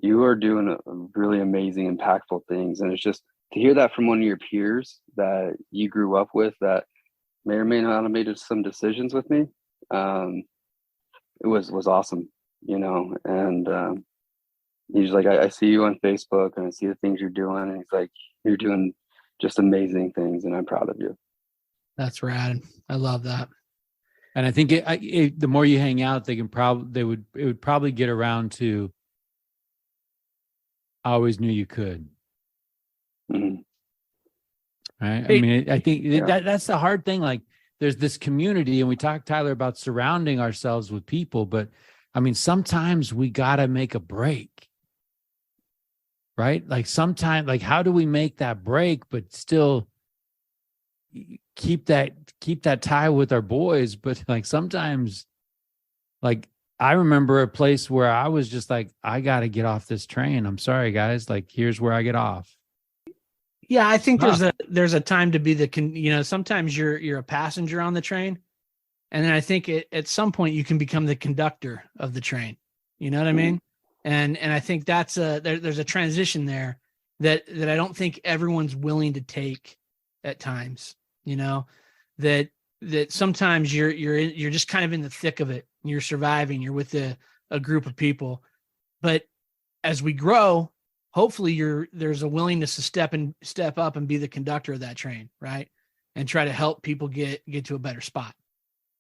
you are doing a really amazing, impactful things. And it's just to hear that from one of your peers that you grew up with, that may or may not have made some decisions with me. It was awesome, and he's like, I see you on Facebook and I see the things you're doing. And he's like, you're doing just amazing things, and I'm proud of you. That's rad. I love that. And I think the more you hang out, it would probably get around to, I always knew you could. Mm-hmm. Right. I mean, I think that's the hard thing. Like, there's this community, and we talked, Tyler, about surrounding ourselves with people, but I mean, sometimes we got to make a break, right? Like sometimes, like, how do we make that break, but still keep that tie with our boys? But like, sometimes, like, I remember a place where I was just like, I got to get off this train. I'm sorry, guys. Like, here's where I get off. Yeah, I think there's a time to be sometimes you're a passenger on the train, and then I think at some point you can become the conductor of the train. You know what I mean? And I think that's there's a transition there that I don't think everyone's willing to take at times. That sometimes you're just kind of in the thick of it. You're surviving. You're with a group of people, but as we grow, hopefully there's a willingness to step up and be the conductor of that train, right? And try to help people get to a better spot.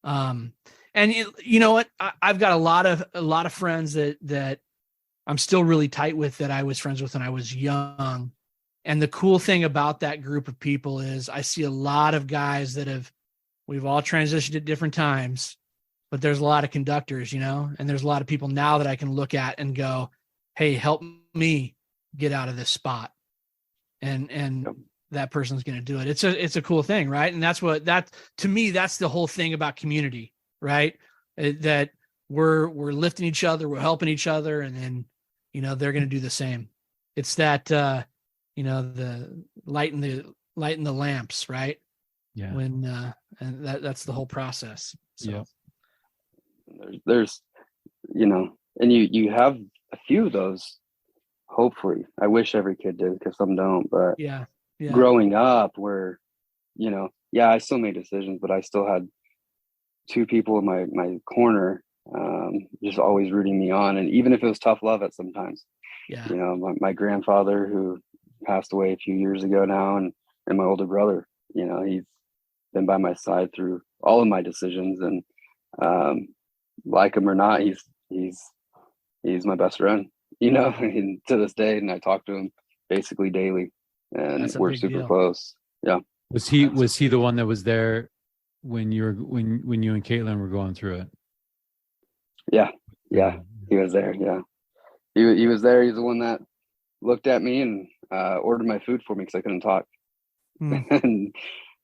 And you know what? I've got a lot of friends that I'm still really tight with, that I was friends with when I was young. And the cool thing about that group of people is I see a lot of guys we've all transitioned at different times, but there's a lot of conductors, and there's a lot of people now that I can look at and go, hey, help me get out of this spot. And that person's going to do it. It's a cool thing. Right. And to me, that's the whole thing about community, right? That we're lifting each other, we're helping each other. And then, they're going to do the same. It's that, the lighting the lamps, right? Yeah. And that's the whole process. So. Yeah. There's, and you have a few of those. Hopefully, I wish every kid did, because some don't. But yeah. Growing up, where, I still made decisions, but I still had two people in my corner, just always rooting me on. And even if it was tough love at sometimes, my grandfather, who passed away a few years ago now, and my older brother, he's been by my side through all of my decisions. And like him or not, he's my best friend, and to this day. And I talk to him basically daily, and we're super close. Yeah. Was he the one that was there when you and Caitlin were going through it? Yeah. He was there. Yeah. He was there. He's the one that looked at me and ordered my food for me, because I couldn't talk. And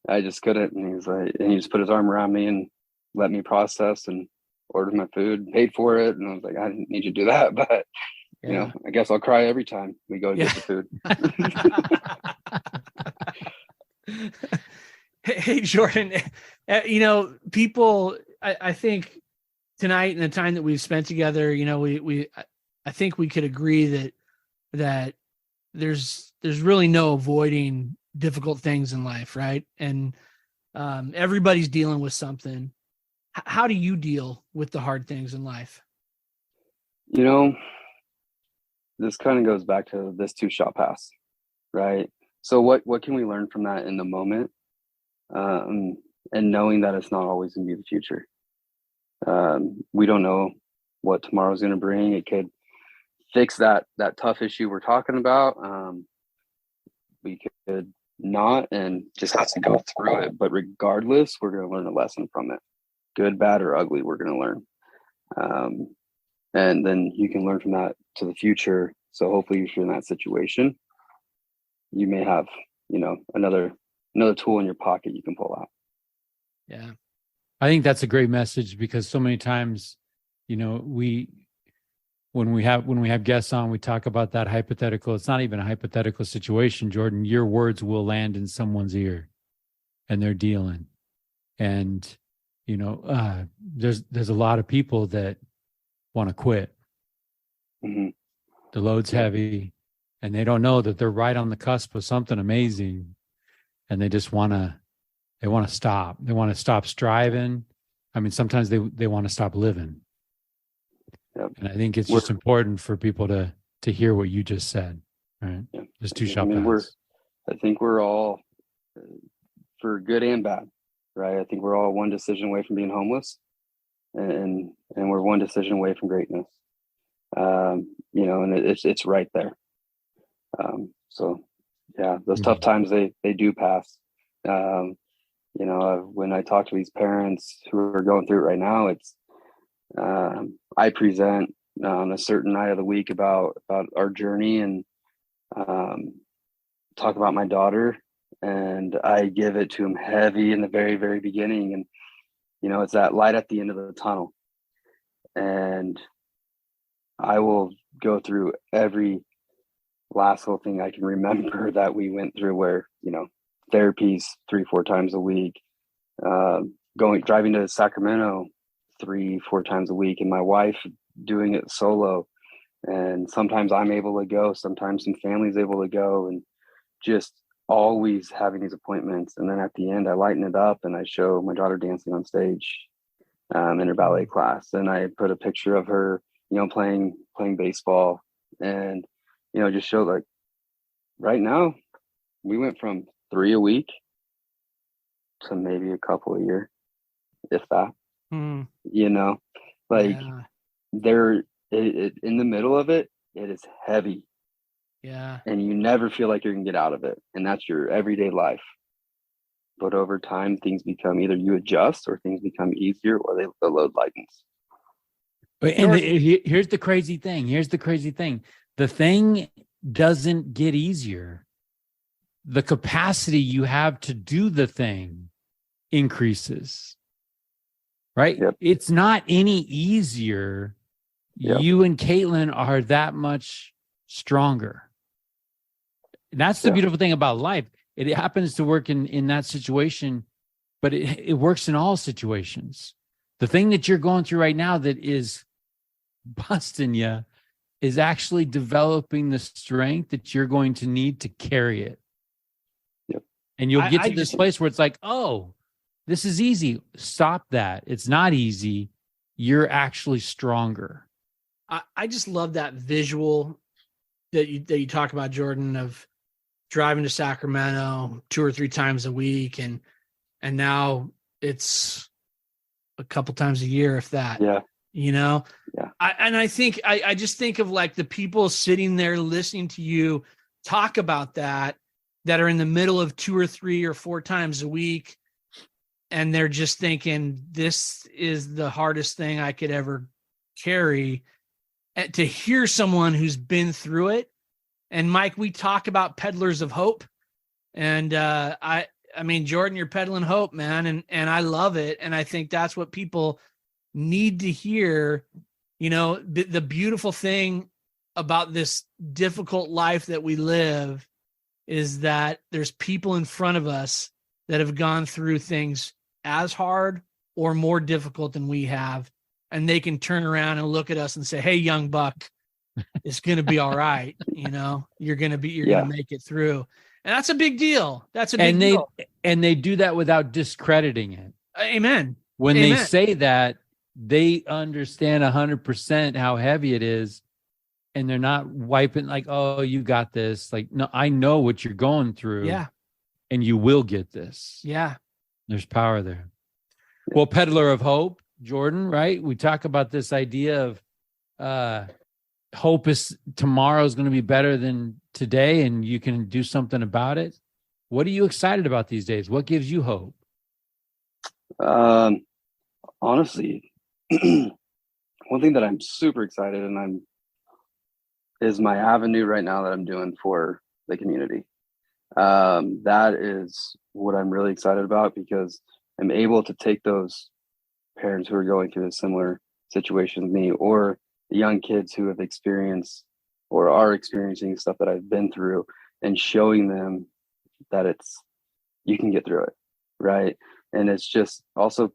I just couldn't. And he just put his arm around me and let me process, and ordered my food, paid for it. And I was like, I didn't need you to do that, but I guess I'll cry every time we go to get the food. Hey, Jordan, people, I think tonight and the time that we've spent together, I think we could agree that there's really no avoiding difficult things in life. Right. And everybody's dealing with something. How do you deal with the hard things in life? This kind of goes back to this too shall pass, right? So what can we learn from that in the moment? And knowing that it's not always going to be the future. We don't know what tomorrow's going to bring. It could fix that tough issue we're talking about. We could not, and just have to go through it. But regardless, we're going to learn a lesson from it. Good, bad, or ugly, we're going to learn. And then you can learn from that to the future. So hopefully, if you're in that situation, you may have, another tool in your pocket you can pull out. Yeah. I think that's a great message, because so many times, when we have guests on, we talk about that hypothetical. It's not even a hypothetical situation, Jordan. Your words will land in someone's ear, and they're dealing. And there's a lot of people that want to quit. Mm-hmm. The load's heavy, and they don't know that they're right on the cusp of something amazing, and they just want to stop. They want to stop striving. I mean, sometimes they want to stop living. Yep. And I think it's just important for people to hear what you just said. Right? Yeah. Just too shall pass. I think we're all, for good and bad, right? I think we're all one decision away from being homeless, and we're one decision away from greatness. And it's right there. So yeah, those tough times, they do pass. When I talk to these parents who are going through it right now, it's I present on a certain night of the week about our journey, and talk about my daughter, and I give it to them heavy in the very, very beginning. And it's that light at the end of the tunnel, and I will go through every last little thing I can remember that we went through, where therapies 3-4 times a week, driving to Sacramento 3-4 times a week, and my wife doing it solo. And sometimes I'm able to go, sometimes some family's able to go, and just always having these appointments. And then at the end, I lighten it up and I show my daughter dancing on stage in her ballet class. And I put a picture of her, playing baseball, and, just show, like, right now we went from 3 a week to maybe a couple a year, if that. you know, like Yeah. in the middle of it, it is heavy. Yeah. And you never feel like you're gonna get out of it. And that's your everyday life. But over time, things become either you adjust or things become easier or the load lightens. And here's the crazy thing. The thing doesn't get easier. The capacity you have to do the thing increases, right? Yep. It's not any easier. Yep. You and Caitlin are that much stronger. And that's the beautiful thing about life. It happens to work in that situation, but it works in all situations. The thing that you're going through right now that is busting you is actually developing the strength that you're going to need to carry it. Yep. And you'll get to this place where it's like, oh, this is easy. Stop that. It's not easy. You're actually stronger. I just love that visual that you talk about, Jordan, of driving to Sacramento 2 or 3 times a week. And now it's a couple times a year, if that. Yeah. You know? Yeah. I just think of like the people sitting there listening to you talk about that are in the middle of 2 or 3 or 4 times a week. And they're just thinking, this is the hardest thing I could ever carry. And to hear someone who's been through it. And Mike, we talk about peddlers of hope. And I mean, Jordan, you're peddling hope, man. And I love it. And I think that's what people need to hear. You know, the beautiful thing about this difficult life that we live is that there's people in front of us that have gone through things as hard or more difficult than we have. And they can turn around and look at us and say, hey, young buck, it's going to be all right. You know, you're going to make it through. And that's a big deal. That's a big deal. And they do that without discrediting it. Amen. When they say that, they understand 100% how heavy it is. And they're not wiping like, oh, you got this. Like, no, I know what you're going through. Yeah. And you will get this. Yeah. There's power there. Well, peddler of hope, Jordan, right? We talk about this idea of hope is tomorrow is going to be better than today and you can do something about it. What are you excited about these days? What gives you hope? Honestly, one thing that I'm super excited is my avenue right now that I'm doing for the community. That is what I'm really excited about because I'm able to take those parents who are going through a similar situation as me or the young kids who have experienced or are experiencing stuff that I've been through and showing them that you can get through it. Right. And it's just also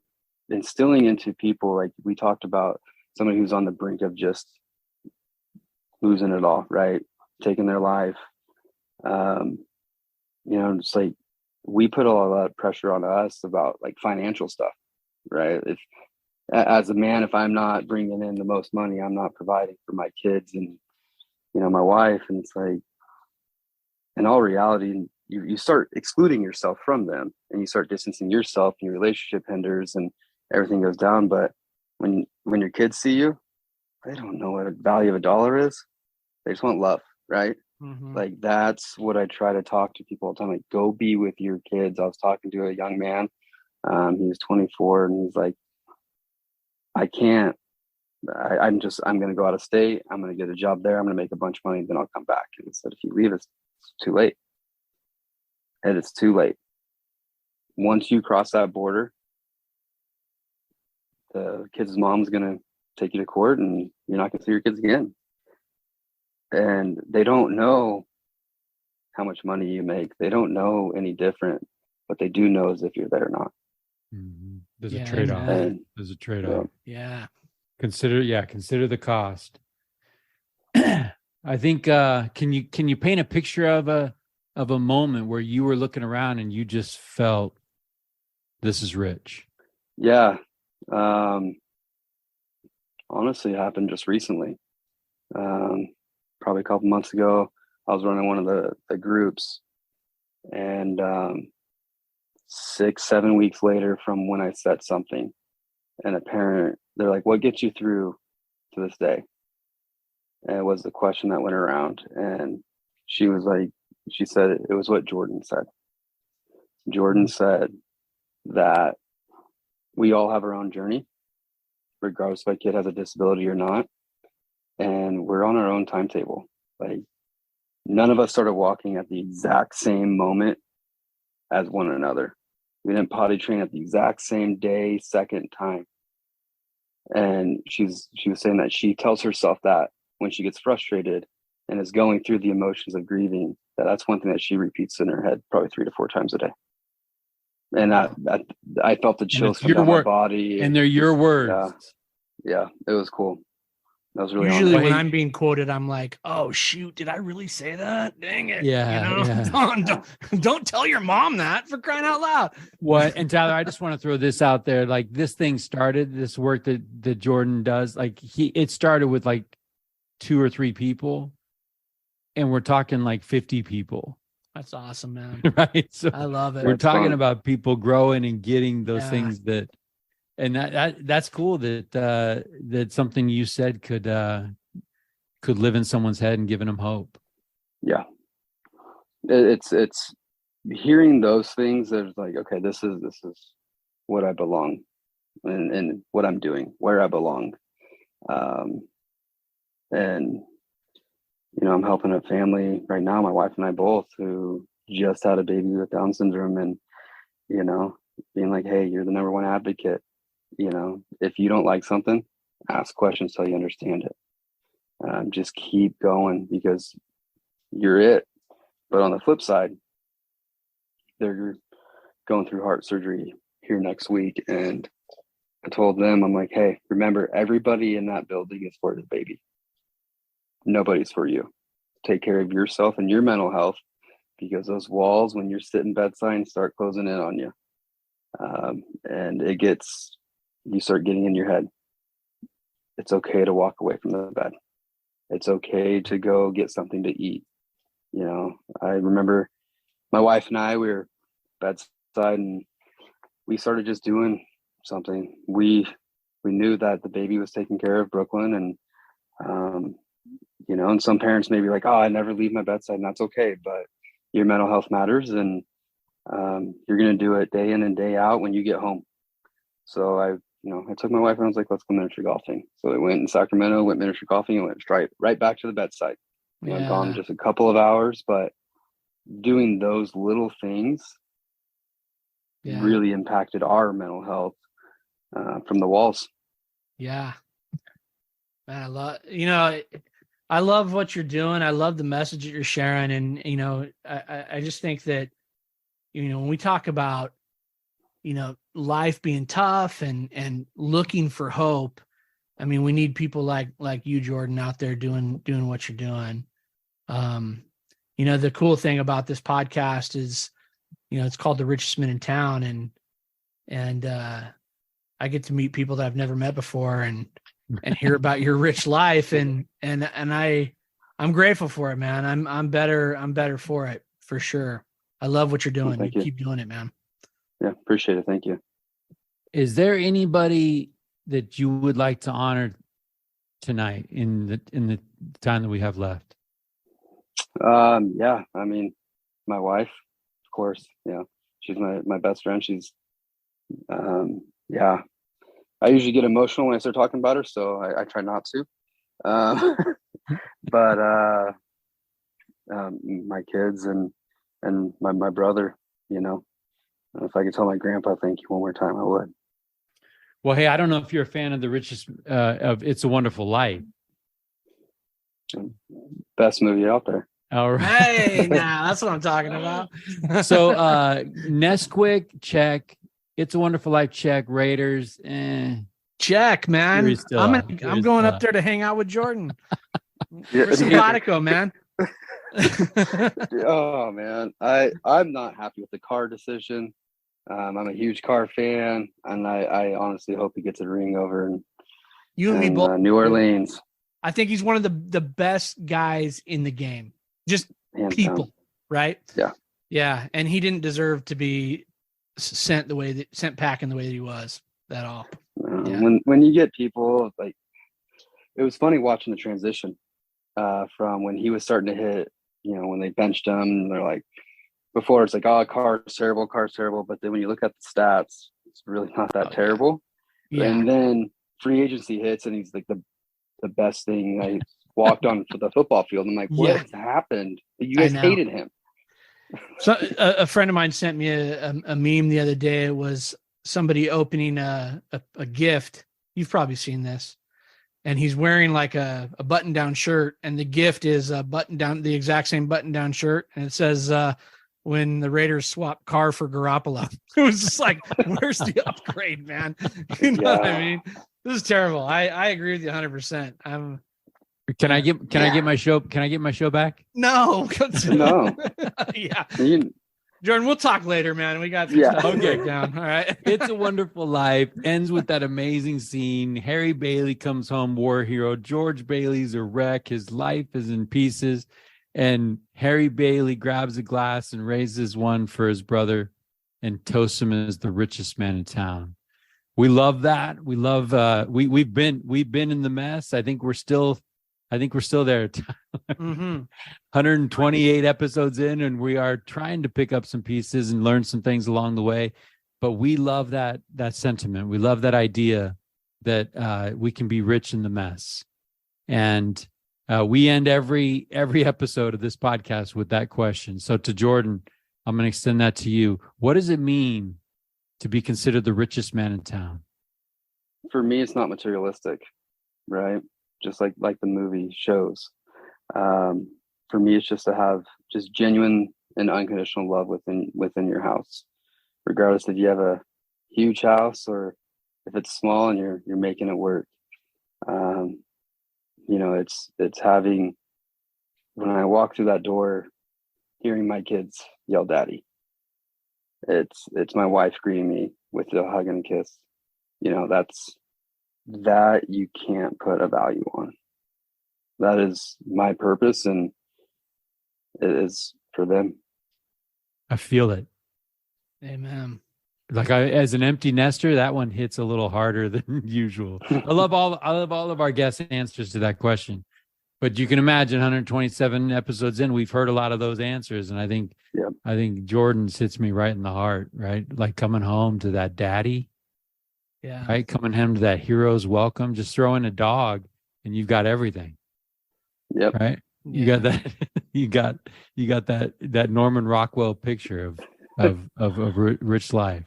instilling into people, like we talked about, somebody who's on the brink of just losing it all, right? Taking their life. It's like we put a lot of pressure on us about like financial stuff, right? If as a man, if I'm not bringing in the most money, I'm not providing for my kids and, my wife. And it's like, in all reality, you start excluding yourself from them and you start distancing yourself and your relationship hinders and everything goes down. But when your kids see you, they don't know what the value of a dollar is. They just want love, right? Mm-hmm. Like that's what I try to talk to people all the time. Like, go be with your kids. I was talking to a young man. He was 24 and he's like, I'm going to go out of state. I'm going to get a job there. I'm going to make a bunch of money. Then I'll come back. And he said, if you leave, it's too late. And it's too late. Once you cross that border, the kid's mom's going to take you to court and you're not going to see your kids again. And they don't know how much money you make. They don't know any different. What they do know is if you're there or not. Mm-hmm. There's a trade-off. There's a trade-off. Yeah. Consider the cost. I think can you paint a picture of a moment where you were looking around and you just felt this is rich? Yeah. Honestly, it happened just recently. Probably a couple months ago, I was running one of the groups, and 6-7 weeks later from when I set something, and a parent, they're like, what gets you through to this day? And it was the question that went around. And she was like, she said it was what Jordan said. Jordan said that we all have our own journey, regardless if a kid has a disability or not. And we're on our own timetable. Like, none of us started walking at the exact same moment as one another. We didn't potty train at the exact same day, second time. And she was saying that she tells herself that when she gets frustrated and is going through the emotions of grieving, that's one thing that she repeats in her head probably 3 to 4 times a day. And I felt the chills come down my body. And they're your words. Yeah, it was cool. That was really usually when I'm being quoted, I'm like, oh shoot, did I really say that? Dang it. Don't tell your mom that, for crying out loud. What? And Tyler, I just want to throw this out there. Like, this thing started, this work that Jordan does, like it started with like 2 or 3 people, and we're talking like 50 people. That's awesome, man. Right. So I love it. We're talking about people growing and getting those things and that's cool that something you said could live in someone's head and giving them hope. Yeah. It's hearing those things. There's like, okay, this is what I belong and what I'm doing, where I belong. And, I'm helping a family right now, my wife and I both, who just had a baby with Down syndrome, and, being like, hey, you're the number one advocate. If you don't like something, ask questions till you understand it. Just keep going, because you're it. But on the flip side, they're going through heart surgery here next week. And I told them, I'm like, hey, remember, everybody in that building is for the baby. Nobody's for you. Take care of yourself and your mental health, because those walls, when you're sitting bedside, start closing in on you. And you start getting in your head. It's okay to walk away from the bed. It's okay to go get something to eat. I remember my wife and I, we were bedside, and we started just doing something. We knew that the baby was taken care of, Brooklyn, and and some parents may be like, oh, I never leave my bedside, and that's okay, but your mental health matters, and you're going to do it day in and day out when you get home. So I took my wife and I was like, let's go miniature golfing. So we went in Sacramento, went miniature golfing, and went right back to the bedside. Gone just a couple of hours, but doing those little things really impacted our mental health from the walls. Yeah. Man, I love what you're doing. I love the message that you're sharing. And, I just think that, when we talk about, life being tough and looking for hope, I mean, we need people like you, Jordan, out there doing what you're doing. The cool thing about this podcast is, it's called The Richest Men in Town, and I get to meet people that I've never met before and hear about your rich life, and I'm grateful for it, man. I'm better for it, for sure. I love what you're doing. You keep doing it, man. Yeah, appreciate it. Thank you. Is there anybody that you would like to honor tonight in the time that we have left? Yeah, I mean, my wife, of course. Yeah, she's my best friend. She's I usually get emotional when I start talking about her, so I try not to. But my kids and my brother, if I could tell my grandpa thank you one more time, I would. Well, hey, I don't know if you're a fan of of It's a Wonderful Life. Best movie out there. All right. Hey, now that's what I'm talking about. So Nesquik, check. It's a Wonderful Life, check. Raiders, check, man. I'm going up there to hang out with Jordan for some vodka, man. Oh man, I'm not happy with the car decision. I'm a huge car fan, and I honestly hope he gets a ring over in you and me both. New Orleans. I think he's one of the best guys in the game. Just Hands people, down. right? Yeah. And he didn't deserve to be sent packing the way that he was at all. No. When you get people like, it was funny watching the transition from when he was starting to hit, when they benched him, they're like, before it's like, oh, Carr's terrible. But then when you look at the stats, it's really not that terrible. Yeah. And then free agency hits and he's like the best thing I walked on for the football field. I'm like, what happened? You guys hated him. So a friend of mine sent me a meme the other day. It was somebody opening a gift. You've probably seen this. And he's wearing like a button-down shirt, and the gift is a button-down, the exact same button-down shirt. And it says, when the Raiders swapped Carr for Garoppolo. It was just like, where's the upgrade, man? You know what I mean? This is terrible. I agree with you 100%. Can I get my show back? No. No. Yeah. Jordan, we'll talk later, man. We got some stuff to break down. All right. It's a Wonderful Life ends with that amazing scene. Harry Bailey comes home, war hero. George Bailey's a wreck. His life is in pieces. And Harry Bailey grabs a glass and raises one for his brother and toasts him as the richest man in town. We love that. We love we've been in the mess. I think we're still there. 128 episodes in, and we are trying to pick up some pieces and learn some things along the way. But we love that sentiment. We love that idea that we can be rich in the mess. And we end every episode of this podcast with that question. So to Jordan, I'm going to extend that to you. What does it mean to be considered the richest man in town? For me, it's not materialistic, right? Just like the movie shows. For me, it's just to have just genuine and unconditional love within your house, regardless if you have a huge house or if it's small and you're making it work. It's having, when I walk through that door, hearing my kids yell "Daddy." It's my wife greeting me with a hug and a kiss. That you can't put a value on. That is my purpose, and it is for them. I feel it. Amen. Like as an empty nester, that one hits a little harder than usual. I love all of our guest answers to that question, but you can imagine 127 episodes in, we've heard a lot of those answers, and I think Jordan's hits me right in the heart. Right, like coming home to that daddy. Yeah. Right, coming home to that hero's welcome. Just throw in a dog, and you've got everything. Yep. Right. You got that. You got that Norman Rockwell picture of rich life.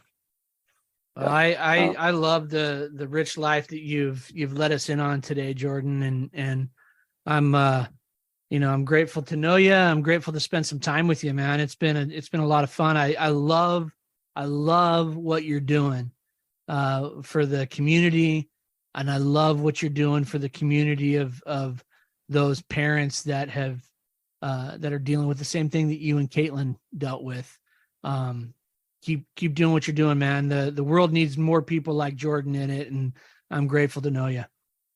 Well, I love the rich life that you've let us in on today, Jordan, and I'm I'm grateful to know you. I'm grateful to spend some time with you, man. It's been a lot of fun. I love what you're doing for the community, and I love what you're doing for the community of those parents that have that are dealing with the same thing that you and Caitlin dealt with. Keep doing what you're doing, man. The world needs more people like Jordan in it, and I'm grateful to know you.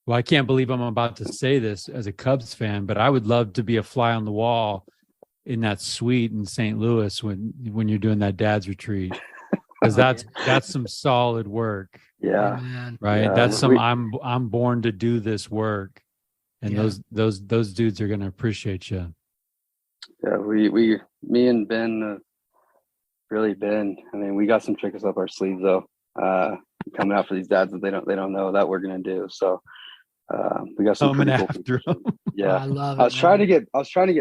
Well, I can't believe I'm about to say this as a Cubs fan, but I would love to be a fly on the wall in that suite in St. Louis when you're doing that dad's retreat, because that's some solid work. Yeah, man. Right. Yeah. That's I'm born to do this work, and those dudes are going to appreciate you. Yeah, me and Ben. Really been. I mean, we got some tricks up our sleeves though. Coming out for these dads that they don't know that we're gonna do. So we got some coming pretty cool after them. Yeah, I love it. I was trying to get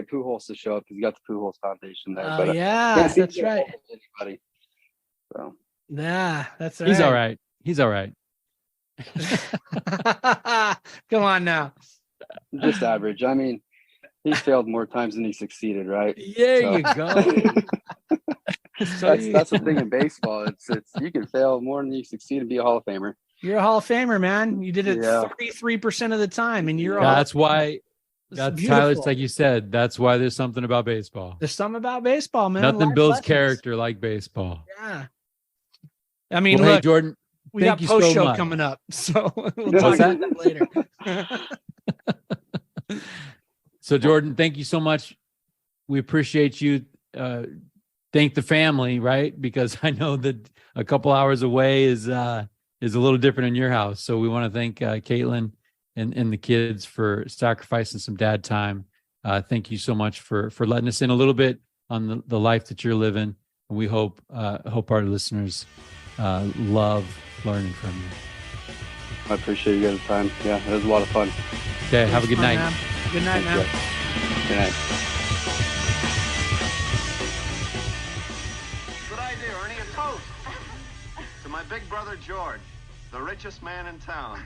Pujols to show up because you got the Pujols Foundation there. Oh, but yeah, that's right. Anybody. So Yeah, that's right. He's all right. He's all right. Come on now. Just average. I mean, he's failed more times than he succeeded, right? There you go. That's the thing in baseball. It's you can fail more than you succeed and be a Hall of Famer. You're a Hall of Famer, man. You did it 33% of the time, and you're That's why. That's Tyler, it's like you said. That's why there's something about baseball. There's something about baseball, man. Nothing Life builds lessons. character like baseball. Yeah. I mean, Well, look, hey, Jordan, we thank got you post so show much. coming up, so we'll What's talk about that later. So, Jordan, thank you so much. We appreciate you. Thank the family, right? Because I know that a couple hours away is is a little different in your house. So we want to thank Caitlin and the kids for sacrificing some dad time. Thank you so much for letting us in a little bit on the life that you're living. And we hope our listeners love learning from you. I appreciate you guys' time. Yeah, it was a lot of fun. Okay, have a good night. Man. Good night, man. Good night. Good idea, Ernie. A toast to my big brother George, the richest man in town.